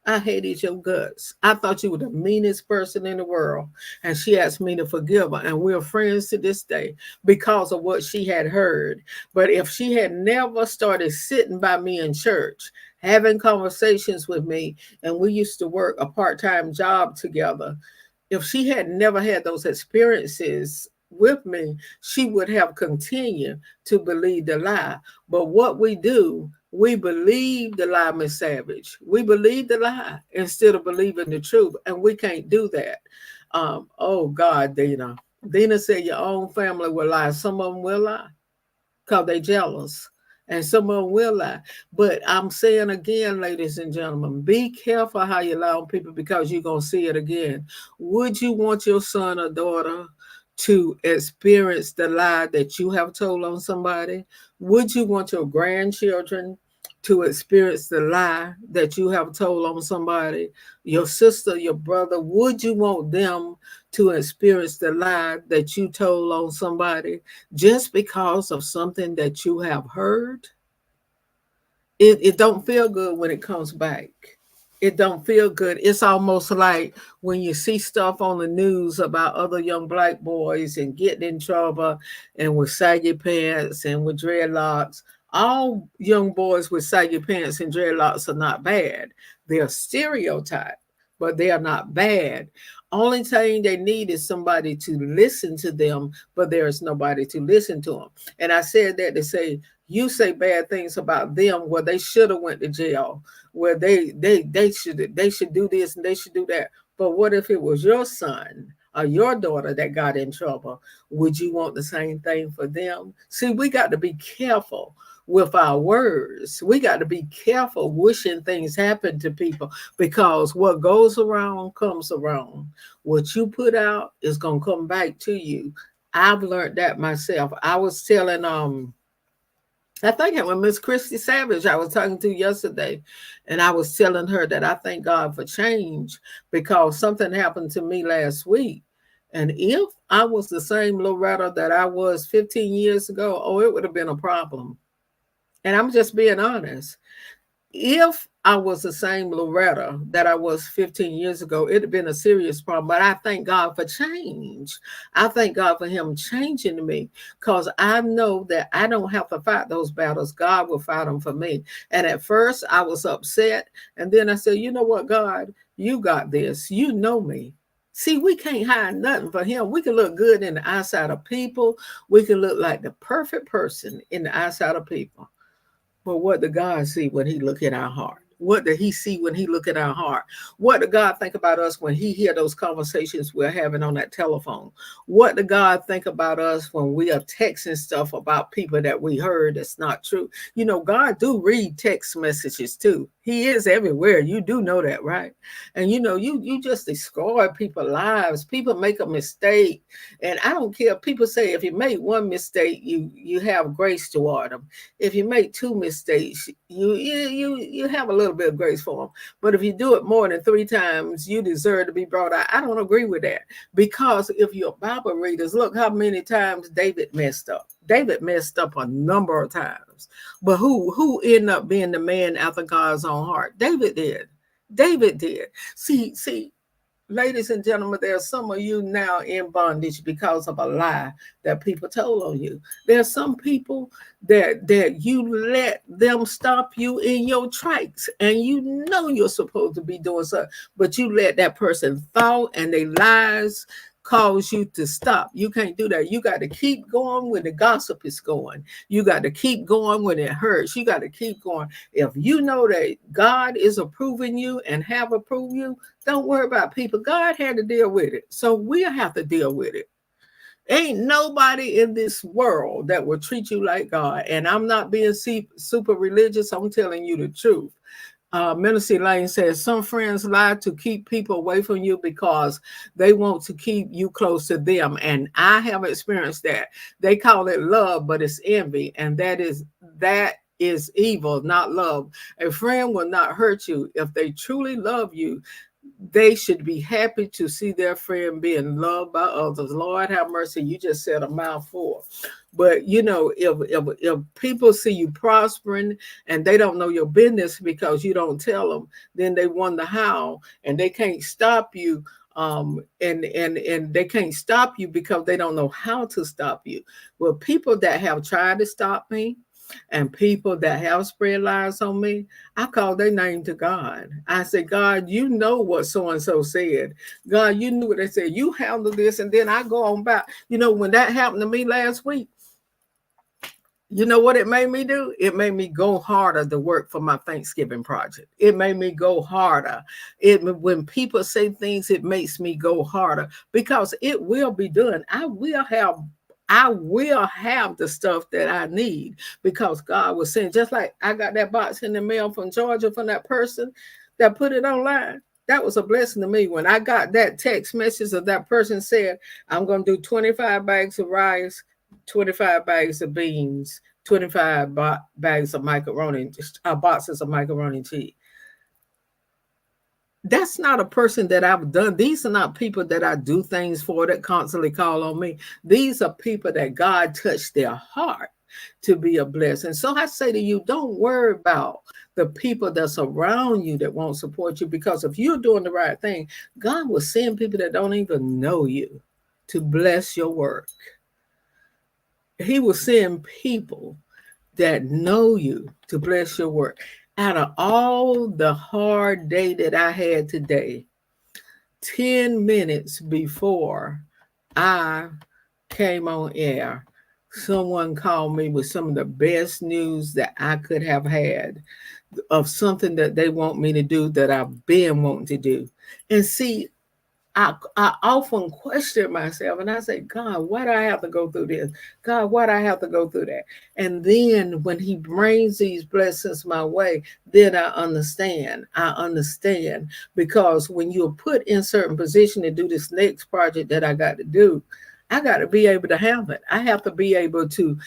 I hated your guts. I thought you were the meanest person in the world." And she asked me to forgive her, and we're friends to this day because of what she had heard. But if she had never started sitting by me in church, having conversations with me, and we used to work a part-time job together, if she had never had those experiences with me, she would have continued to believe the lie. But what we do, we believe the lie, Miss Savage. We believe the lie instead of believing the truth, and we can't do that. Oh God, Dina. Dina said your own family will lie. Some of them will lie because they're jealous. And some of them will lie. But I'm saying again, ladies and gentlemen, be careful how you lie on people, because you're going to see it again. Would you want your son or daughter to experience the lie that you have told on somebody? Would you want your grandchildren to experience the lie that you have told on somebody? Your sister, your brother, would you want them to experience the lie that you told on somebody just because of something that you have heard? It don't feel good when it comes back. It don't feel good. It's almost like when you see stuff on the news about other young black boys and getting in trouble and with saggy pants and with dreadlocks. All young boys with saggy pants and dreadlocks are not bad. They're stereotyped, but they are not bad. Only thing they need is somebody to listen to them, but there is nobody to listen to them. And I said that to say, you say bad things about them where they should have went to jail, where they should do this and they should do that. But what if it was your son or your daughter that got in trouble? Would you want the same thing for them? See, we got to be careful with our words. We got to be careful wishing things happen to people, because what goes around comes around. What you put out is going to come back to you. I've learned that myself. I was telling I think it was Miss Christy Savage I was talking to yesterday, and I was telling her that I thank God for change, because something happened to me last week. And if I was the same Loretta that I was 15 years ago, oh, it would have been a problem. And I'm just being honest. If I was the same Loretta that I was 15 years ago, it'd have been a serious problem. But I thank God for change. I thank God for Him changing me, because I know that I don't have to fight those battles. God will fight them for me. And at first, I was upset. And then I said, you know what, God, you got this. You know me. See, we can't hide nothing for Him. We can look good in the eyesight of people. We can look like the perfect person in the eyesight of people. But what did God see when He look at our heart? What did He see when He look at our heart? What did God think about us when He hear those conversations we're having on that telephone? What did God think about us when we are texting stuff about people that we heard that's not true? You know, God do read text messages too. He is everywhere. You do know that, right? And you know, you just destroy people's lives. People make a mistake, and I don't care. People say if you make one mistake, you have grace toward them. If you make two mistakes, you have a little bit of grace for them. But if you do it more than 3 times, you deserve to be brought out. I don't agree with that, because if you're Bible readers, look how many times David messed up. David messed up a number of times, but who ended up being the man after God's own heart? David did. David did. See, ladies and gentlemen, there are some of you now in bondage because of a lie that people told on you. There are some people that you let them stop you in your tracks, and you know you're supposed to be doing something, but you let that person thought and they lies cause you to stop. You can't do that. You got to keep going when the gossip is going. You got to keep going when it hurts. You got to keep going. If you know that God is approving you and have approved you, don't worry about people. God had to deal with it, so we'll have to deal with it. Ain't nobody in this world that will treat you like God. And I'm not being super religious. I'm telling you the truth. Minister Lane says some friends lie to keep people away from you because they want to keep you close to them. And I have experienced that. They call it love, but it's envy. And that is evil, not love. A friend will not hurt you. If they truly love you, they should be happy to see their friend being loved by others. Lord have mercy. You just said a mouthful. But you know, if people see you prospering and they don't know your business because you don't tell them, then they wonder how, and they can't stop you. And they can't stop you because they don't know how to stop you. Well, people that have tried to stop me, and people that have spread lies on me, I call their name to God. I say, God, you know what so-and-so said. God, you knew what they said. You handle this, and then I go on back. You know, when that happened to me last week, you know what it made me do? It made me go harder to work for my Thanksgiving project. It made me go harder. When people say things, it makes me go harder because it will be done. I will have the stuff that I need because God was saying, just like I got that box in the mail from Georgia from that person that put it online. That was a blessing to me. When I got that text message of that person said, I'm going to do 25 bags of rice, 25 bags of beans, 25 bags of macaroni, boxes of macaroni and cheese. That's not a person that I've done. These are not people that I do things for that constantly call on me. These are people that God touched their heart to be a blessing. So I say to you, don't worry about the people that's around you that won't support you, because if you're doing the right thing, God will send people that don't even know you to bless your work. He will send people that know you to bless your work. Out of all the hard day that I had today, 10 minutes before I came on air, someone called me with some of the best news that I could have had of something that they want me to do that I've been wanting to do. And see, I often question myself and I say, God, why do I have to go through this? God, why do I have to go through that? And then when He brings these blessings my way, then I understand. I understand, because when you're put in certain position to do this next project that I got to do, I got to be able to have it. I have to be able to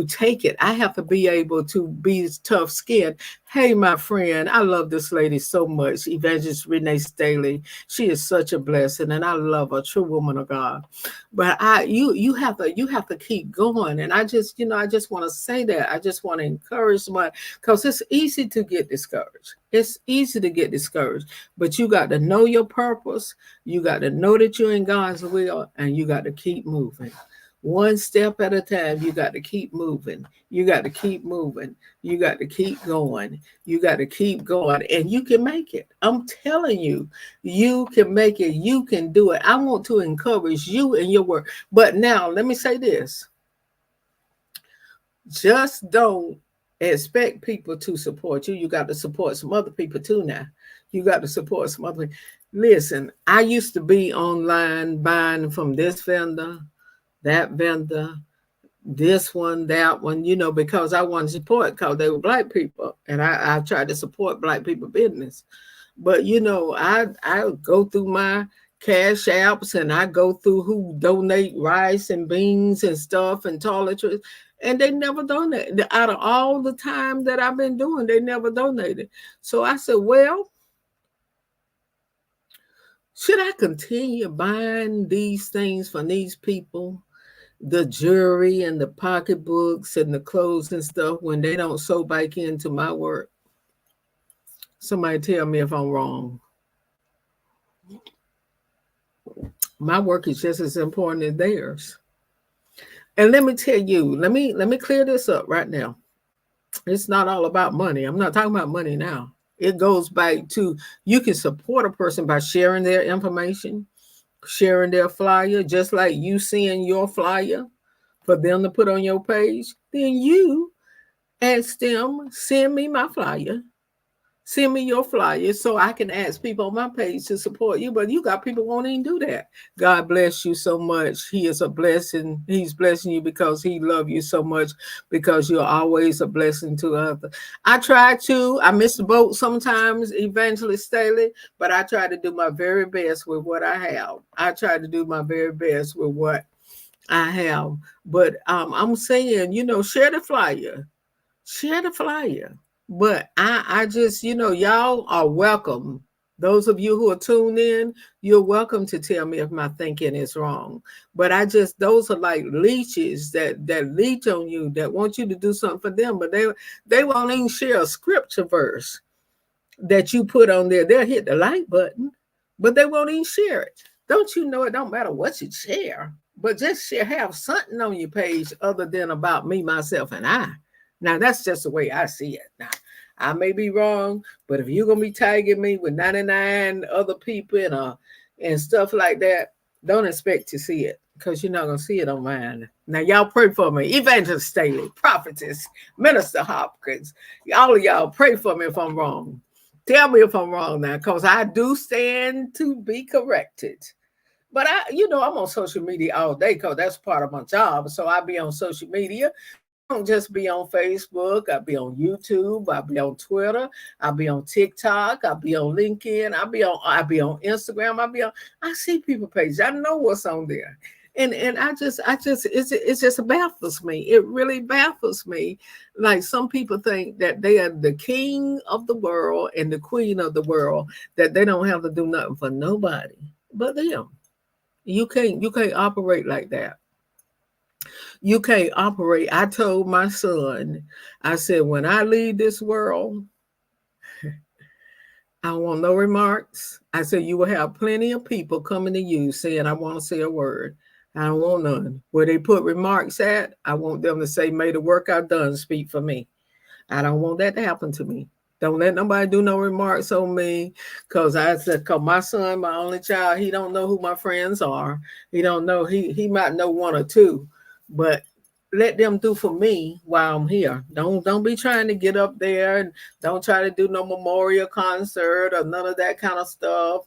take it. I have to be able to be tough skinned. Hey, my friend, I love this lady so much, Evangelist Renee Staley. She is such a blessing, and I love her, true woman of God. But you have to keep going. And I just want to say that. I just want to encourage someone, because it's easy to get discouraged. It's easy to get discouraged, but you got to know your purpose. You got to know that you're in God's will, and you got to keep moving. One step at a time, you got to keep moving. You got to keep moving. You got to keep going. You got to keep going, and you can make it. I'm telling you, you can make it. You can do it. I want to encourage you in your work. But now, let me say this, just don't expect people to support you. You got to support some other people too now. You got to support some other. Listen, I used to be online buying from this vendor, that vendor, this one, that one, because I wanted to support because they were Black people. And I tried to support Black people business. But I go through my cash apps, and I go through who donate rice and beans and stuff and toiletries, and they never donate. Out of all the time that I've been doing, they never donated. So I said, well, should I continue buying these things from these people, the jewelry and the pocketbooks and the clothes and stuff, when they don't sew back into my work? Somebody tell me if I'm wrong. My work is just as important as theirs. And let me tell you, let me clear this up right now. It's not all about money. I'm not talking about money now. It goes back to, you can support a person by sharing their information, sharing their flyer, just like you seeing your flyer for them to put on your page. Then you ask them, send me my flyer. Send me your flyer so I can ask people on my page to support you. But you got people who won't even do that. God bless you so much. He is a blessing. He's blessing you because he loves you so much, because you're always a blessing to others. I miss the boat sometimes, Evangelist Staley, but I try to do my very best with what I have. I try to do my very best with what I have. But I'm saying, share the flyer. Share the flyer. But I just, y'all are welcome. Those of you who are tuned in, you're welcome to tell me if my thinking is wrong. But those are like leeches that leech on you, that want you to do something for them, but they won't even share a scripture verse that you put on there. They'll hit the like button, but they won't even share it. Don't you know it don't matter what you share, but just have something on your page other than about me, myself, and I. Now, that's just the way I see it. Now, I may be wrong, but if you're going to be tagging me with 99 other people and stuff like that, don't expect to see it, because you're not going to see it on mine. Now, y'all pray for me. Evangelist Staley, Prophetess, Minister Hopkins, all of y'all pray for me if I'm wrong. Tell me if I'm wrong now, because I do stand to be corrected. But I'm on social media all day because that's part of my job. So I be on social media. Don't just be on Facebook. I'll be on YouTube. I'll be on Twitter. I'll be on TikTok. I'll be on LinkedIn. I'll be on Instagram. I see people pages. I know what's on there. And it just baffles me. It really baffles me. Like, some people think that they are the king of the world and the queen of the world, that they don't have to do nothing for nobody but them. You can't operate like that. You can't operate. I told my son, I said, when I leave this world, I want no remarks. I said, you will have plenty of people coming to you saying, I want to say a word. I don't want none. Where they put remarks at, I want them to say, may the work I've done speak for me. I don't want that to happen to me. Don't let nobody do no remarks on me, because my son, my only child, he don't know who my friends are. He don't know. He might know one or two, but let them do for me while I'm here. Don't be trying to get up there, and don't try to do no memorial concert or none of that kind of stuff.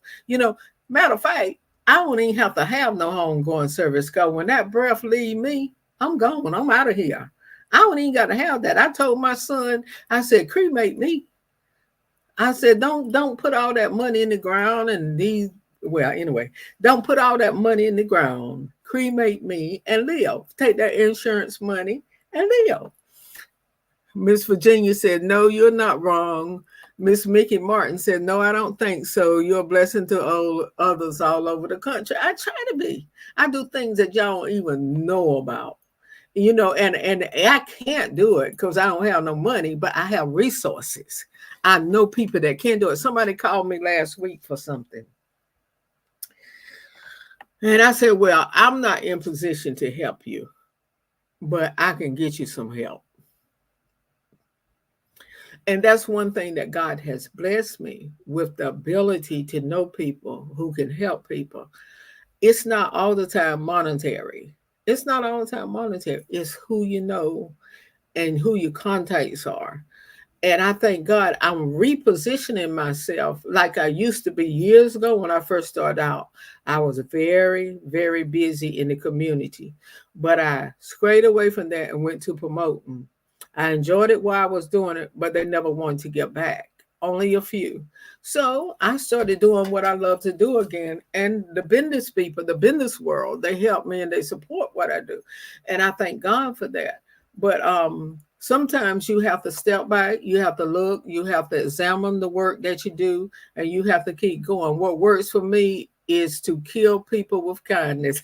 Matter of fact, I don't even have to have no homegoing service, because when that breath leave me, I'm gone. I'm out of here. I don't even got to have that. I told my son, I said, cremate me. I said, don't put all that money in the ground don't put all that money in the ground. Cremate me and live. Take that insurance money and live. Miss Virginia said, no, you're not wrong. Miss Mickey Martin said, no, I don't think so. You're a blessing to all others all over the country. I try to be. I do things that y'all don't even know about. and I can't do it because I don't have no money, but I have resources. I know people that can do it. Somebody called me last week for something. And I said, well, I'm not in position to help you, but I can get you some help. And that's one thing that God has blessed me with, the ability to know people who can help people. It's not all the time monetary. It's not all the time monetary. It's who you know and who your contacts are. And I thank God I'm repositioning myself like I used to be years ago when I first started out. I was very, very busy in the community, but I strayed away from that and went to promoting. I enjoyed it while I was doing it, but they never wanted to get back. Only a few. So I started doing what I love to do again. And the business people, the business world, they help me and they support what I do. And I thank God for that. But sometimes you have to step back, you have to look, you have to examine the work that you do, and you have to keep going. What works for me is to kill people with kindness.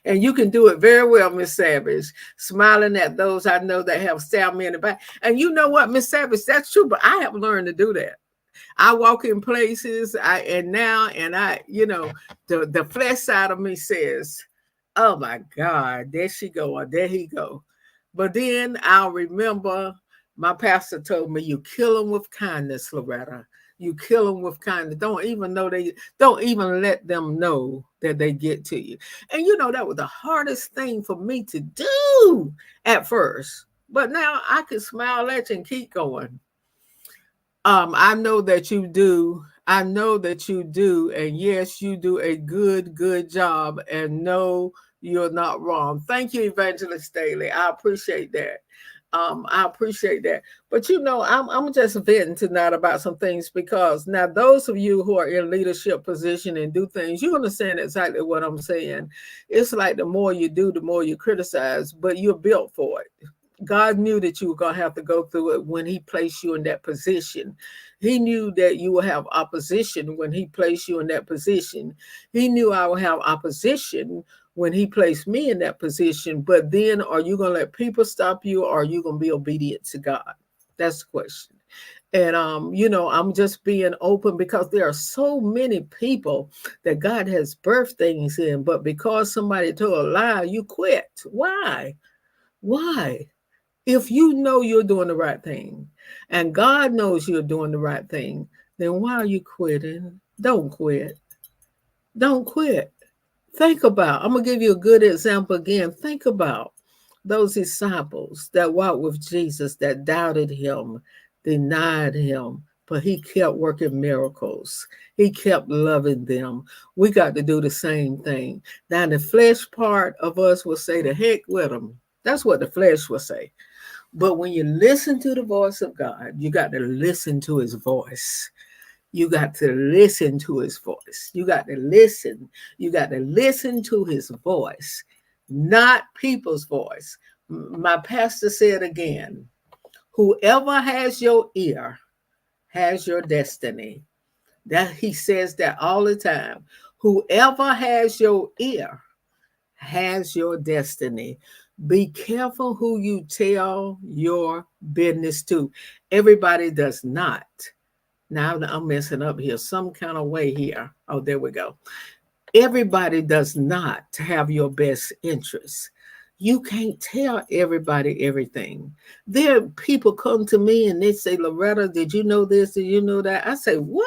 And you can do it very well, Miss Savage, smiling at those I know that have stabbed me in the back. And you know what, Miss Savage, that's true, but I have learned to do that. I walk in places, the flesh side of me says, oh my God, there she go, or there he go. But then I'll remember my pastor told me, you kill them with kindness, Loretta. You kill them with kindness. Don't even let them know that they get to you. And that was the hardest thing for me to do at first. But now I can smile at you and keep going. I know that you do. I know that you do. And yes, you do a good job. And no, you're not wrong. Thank you, Evangelist Staley. I appreciate that. I appreciate that. But I'm just venting tonight about some things, because now those of you who are in leadership position and do things, you understand exactly what I'm saying. It's like the more you do, the more you criticize, but you're built for it. God knew that you were going to have to go through it when he placed you in that position. He knew that you will have opposition when he placed you in that position. He knew I would have opposition when he placed me in that position. But then, are you going to let people stop you, or are you going to be obedient to God? That's the question. And, I'm just being open, because there are so many people that God has birthed things in, but because somebody told a lie, you quit. Why? Why? If you know you're doing the right thing and God knows you're doing the right thing, then why are you quitting? Don't quit. Don't quit. Think about, I'm going to give you a good example again. Think about those disciples that walked with Jesus, that doubted him, denied him, but he kept working miracles. He kept loving them. We got to do the same thing. Now, the flesh part of us will say, the heck with them. That's what the flesh will say. But when you listen to the voice of God, you got to listen to his voice. You got to listen to his voice. You got to listen. You got to listen to his voice, not people's voice. My pastor said again, whoever has your ear has your destiny. That he says that all the time. Whoever has your ear has your destiny. Be careful who you tell your business to. Everybody does not. Now I'm messing up here some kind of way here. Oh, there we go. Everybody does not have your best interests. You can't tell everybody everything. There are people come to me and they say, Loretta, did you know this? Did you know that? I say, what?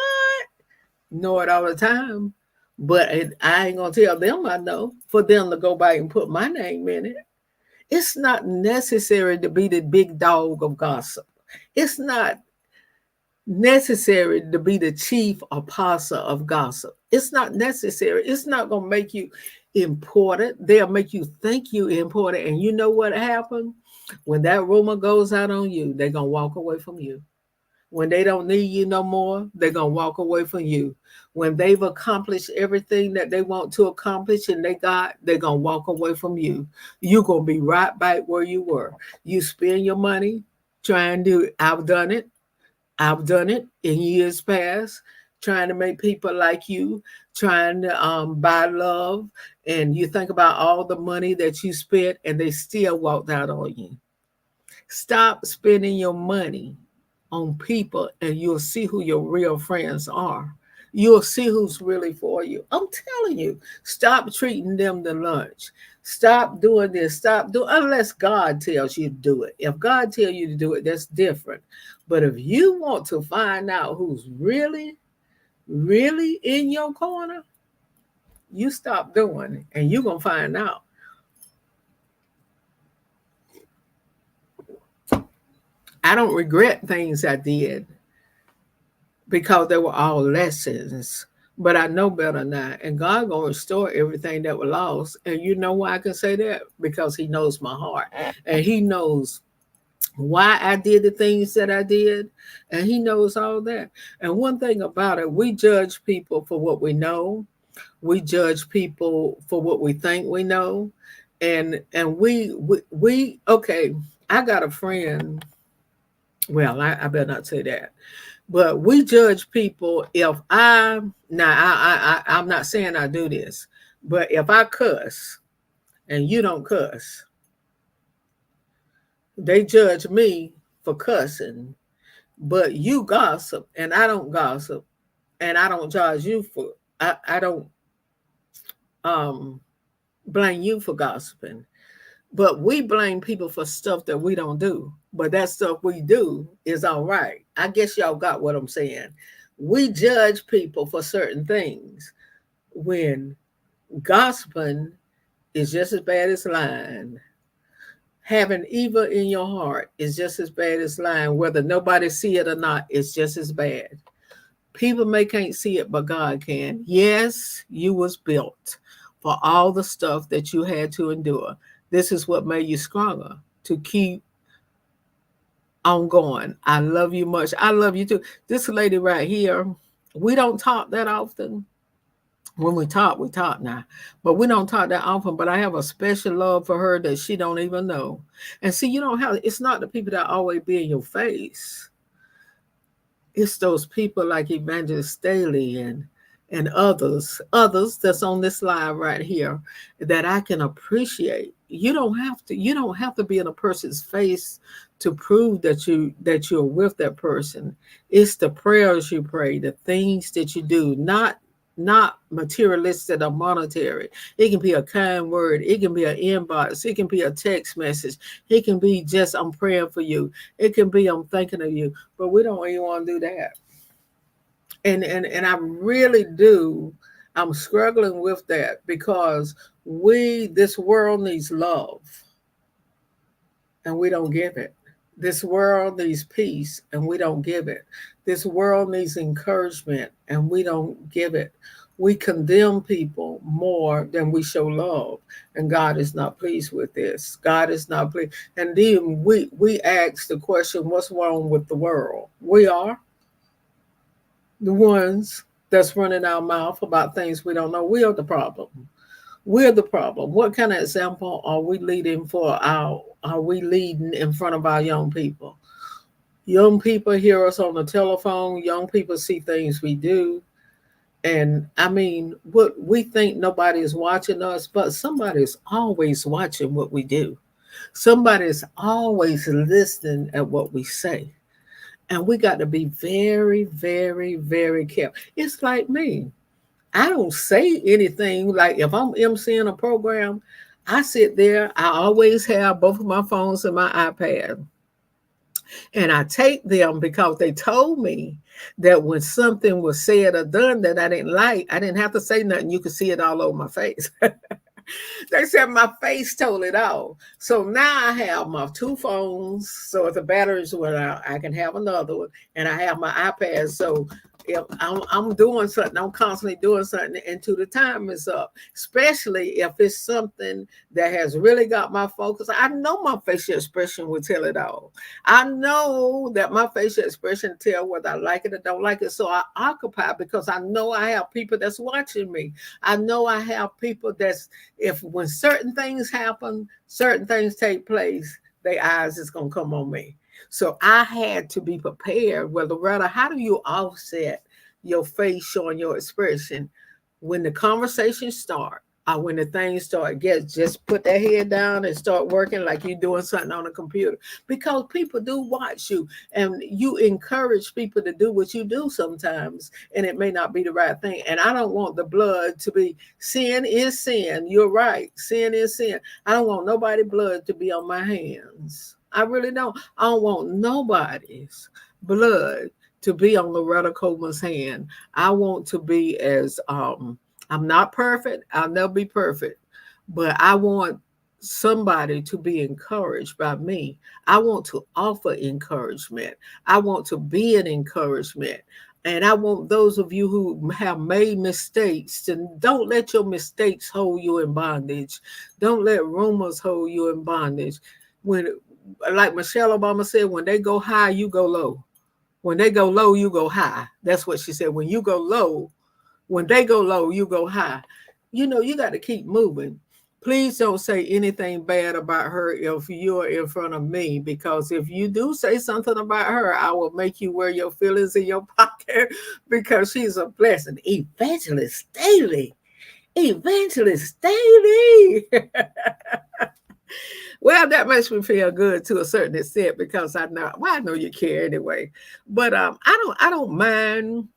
Know it all the time. But I ain't going to tell them I know, for them to go back and put my name in it. It's not necessary to be the big dog of gossip. It's not necessary to be the chief apostle of gossip. It's not necessary. It's not going to make you important. They'll make you think you important. And you know what happened? When that rumor goes out on you, they're going to walk away from you. When they don't need you no more, they're going to walk away from you. When they've accomplished everything that they want to accomplish and they're going to walk away from you. You're going to be right back where you were. You spend your money trying to, I've done it in years past, trying to make people like you, trying to buy love, and you think about all the money that you spent and they still walked out on you. Stop spending your money on people and you'll see who your real friends are. You'll see who's really for you. I'm telling you, stop treating them to lunch. Stop doing this. Stop doing unless God tells you to do it. If God tells you to do it, that's different. But if you want to find out who's really, really in your corner, you stop doing it and you're gonna find out. I don't regret things I did because they were all lessons. But I know better now, and God gonna restore everything that was lost. And you know why I can say that? Because He knows my heart, and He knows why I did the things that I did, and He knows all that. And one thing about it, we judge people for what we know. We judge people for what we think we know, and we okay. I got a friend. Well, I better not say that. But we judge people if I now I'm not saying I do this, but if I cuss and you don't cuss, they judge me for cussing, but you gossip and I don't gossip, and I don't judge you for I don't um blame you for gossiping. But we blame people for stuff that we don't do. But that stuff we do is all right. I guess y'all got what I'm saying. We judge people for certain things when gossiping is just as bad as lying. Having evil in your heart is just as bad as lying. Whether nobody see it or not, it's just as bad. People may can't see it, but God can. Yes, you was built for all the stuff that you had to endure. This is what made you stronger to keep on going. I love you much. I love you too. This lady right here, we don't talk that often. When we talk now, but we don't talk that often. But I have a special love for her that she don't even know. And see, you don't have. It's not the people that always be in your face. It's those people like Evangelist Staley and others that's on this live right here that I can appreciate. You don't have to be in a person's face to prove that you're with that person. It's the prayers you pray, the things that you do, not materialistic or monetary. It can be a kind word, it can be an inbox, it can be a text message, it can be just I'm praying for you, it can be I'm thinking of you, but we don't even want to do that. And I really do. I'm struggling with that because this world needs love and we don't give it. This world needs peace and we don't give it. This world needs encouragement and we don't give it. We condemn people more than we show love, and God is not pleased with this. God is not pleased. And then we ask the question, what's wrong with the world? We are the ones that's running our mouth about things we don't know. We are the problem. We're the problem. What kind of example are we leading for our are we leading in front of our young people? Young people hear us on the telephone, young people see things we do. And I mean, what we think nobody is watching us, but somebody is always watching what we do. Somebody is always listening at what we say. And we got to be very, very, very careful. It's like me. I don't say anything. Like if I'm emceeing a program, I sit there. I always have both of my phones and my iPad. And I take them because they told me that when something was said or done that I didn't like, I didn't have to say nothing. You could see it all over my face. They said my face told it all. So now I have my two phones. So if the batteries went out, I can have another one. And I have my iPad. So if I'm doing something, I'm constantly doing something until the time is up, especially if it's something that has really got my focus. I know my facial expression will tell it all. I know that my facial expression tell whether I like it or don't like it. So I occupy because I know I have people that's watching me. I know I have people that's, if when certain things happen, certain things take place, their eyes is going to come on me. So I had to be prepared. Well, Loretta, how do you offset your face showing your expression. When the conversation start, or when the things start, just put that head down and start working like you're doing something on a computer. Because people do watch you, and you encourage people to do what you do sometimes, and it may not be the right thing. And I don't want the blood to be, sin is sin. You're right. Sin is sin. I don't want nobody blood to be on my hands. I really don't. I don't want nobody's blood to be on Loretta Coleman's hand. I want to be as I'm not perfect. I'll never be perfect, but I want somebody to be encouraged by me. I want to offer encouragement. I want to be an encouragement. And I want those of you who have made mistakes to don't let your mistakes hold you in bondage. Don't let rumors hold you in bondage. When, like Michelle Obama said, when they go high, you go low. When they go low, you go high. That's what she said. When you go low, when they go low, you go high. You know, you got to keep moving. Please don't say anything bad about her if you're in front of me, because if you do say something about her, I will make you wear your feelings in your pocket, because she's a blessing. Evangelist Staley. Evangelist Staley. Well, that makes me feel good to a certain extent, because I know you care anyway. But I don't mind.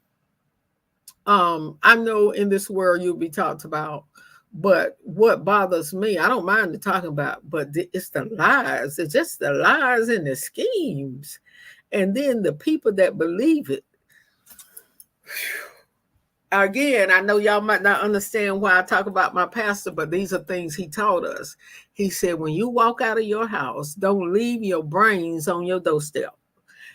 I know in this world you'll be talked about, but what bothers me, I don't mind the talking about, but it's the lies. It's just the lies and the schemes, and then the people that believe it. Again, I know y'all might not understand why I talk about my pastor, but these are things he taught us. He said, when you walk out of your house, don't leave your brains on your doorstep.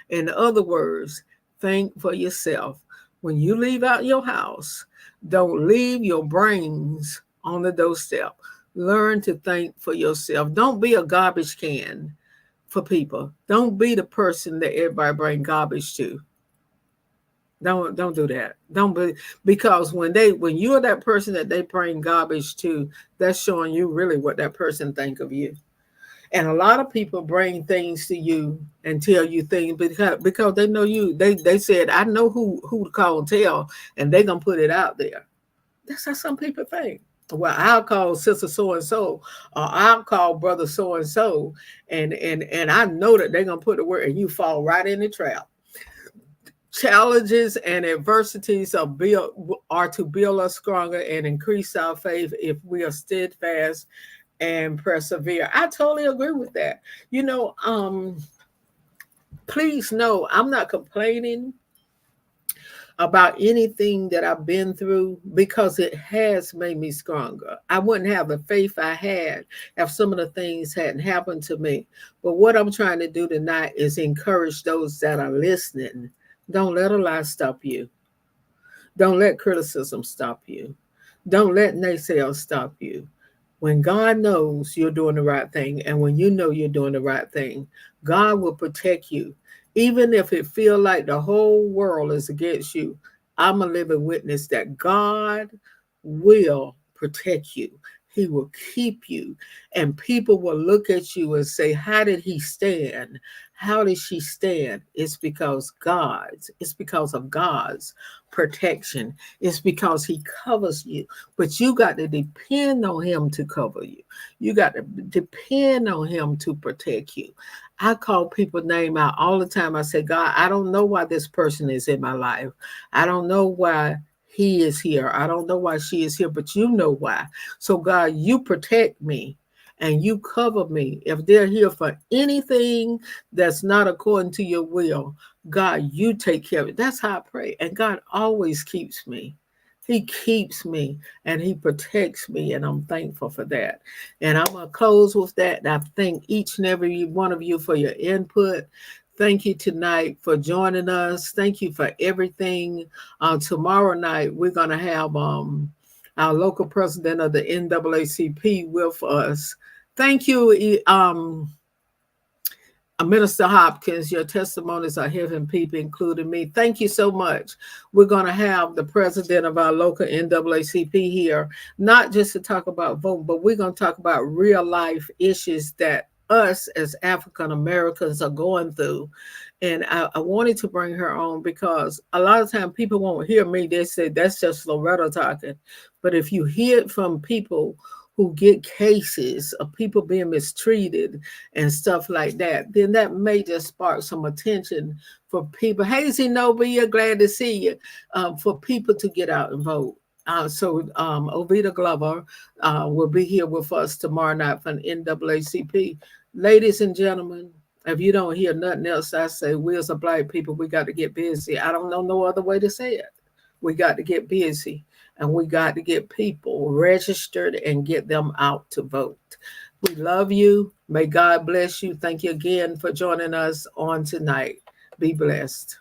In other words, think for yourself. When you leave out your house, don't leave your brains on the doorstep. Learn to think for yourself. Don't be a garbage can for people. Don't be the person that everybody bring garbage to. Don't do that. Don't be, because when you're that person that they bring garbage to, that's showing you really what that person think of you. And a lot of people bring things to you and tell you things because they know you. They said, I know who to call and tell, and they're gonna put it out there. That's how some people think. Well, I'll call sister so and so, or I'll call brother so and so, and I know that they're gonna put the word, and you fall right in the trap. Challenges and adversities are to build us stronger and increase our faith if we are steadfast and persevere. I totally agree with that. You know, please know I'm not complaining about anything that I've been through, because it has made me stronger. I wouldn't have the faith I had if some of the things hadn't happened to me. But what I'm trying to do tonight is encourage those that are listening. Don't let a lie stop you. Don't let criticism stop you. Don't let naysayers stop you. When God knows you're doing the right thing, and when you know you're doing the right thing, God will protect you. Even if it feel like the whole world is against you, I'm a living witness that God will protect you. He will keep you. And people will look at you and say, how did he stand? How did she stand? It's because of God's protection. It's because he covers you. But you got to depend on him to cover you. You got to depend on him to protect you. I call people name out all the time. I say, God, I don't know why this person is in my life. I don't know why he is here. I don't know why she is here, but you know why. So God, you protect me and you cover me. If they're here for anything that's not according to your will, God, you take care of it. That's how I pray. And God always keeps me. He keeps me and he protects me, and I'm thankful for that. And I'm going to close with that. And I thank each and every one of you for your input. Thank you tonight for joining us. Thank you for everything. Tomorrow night, we're going to have our local president of the NAACP with us. Thank you, Minister Hopkins. Your testimonies are helping people, including me. Thank you so much. We're going to have the president of our local NAACP here, not just to talk about voting, but we're going to talk about real life issues that us as African Americans are going through. And I wanted to bring her on because a lot of times people won't hear me. They say that's just Loretta talking. But if you hear it from people who get cases of people being mistreated and stuff like that, then that may just spark some attention for people. Hey, Zenobia, glad to see you. For people to get out and vote. So Ovita Glover will be here with us tomorrow night from NAACP. Ladies and gentlemen, if you don't hear nothing else I say, we as a black people, we got to get busy. I don't know no other way to say it. We got to get busy, and we got to get people registered and get them out to vote. We love you. May God bless you. Thank you again for joining us on tonight. Be blessed.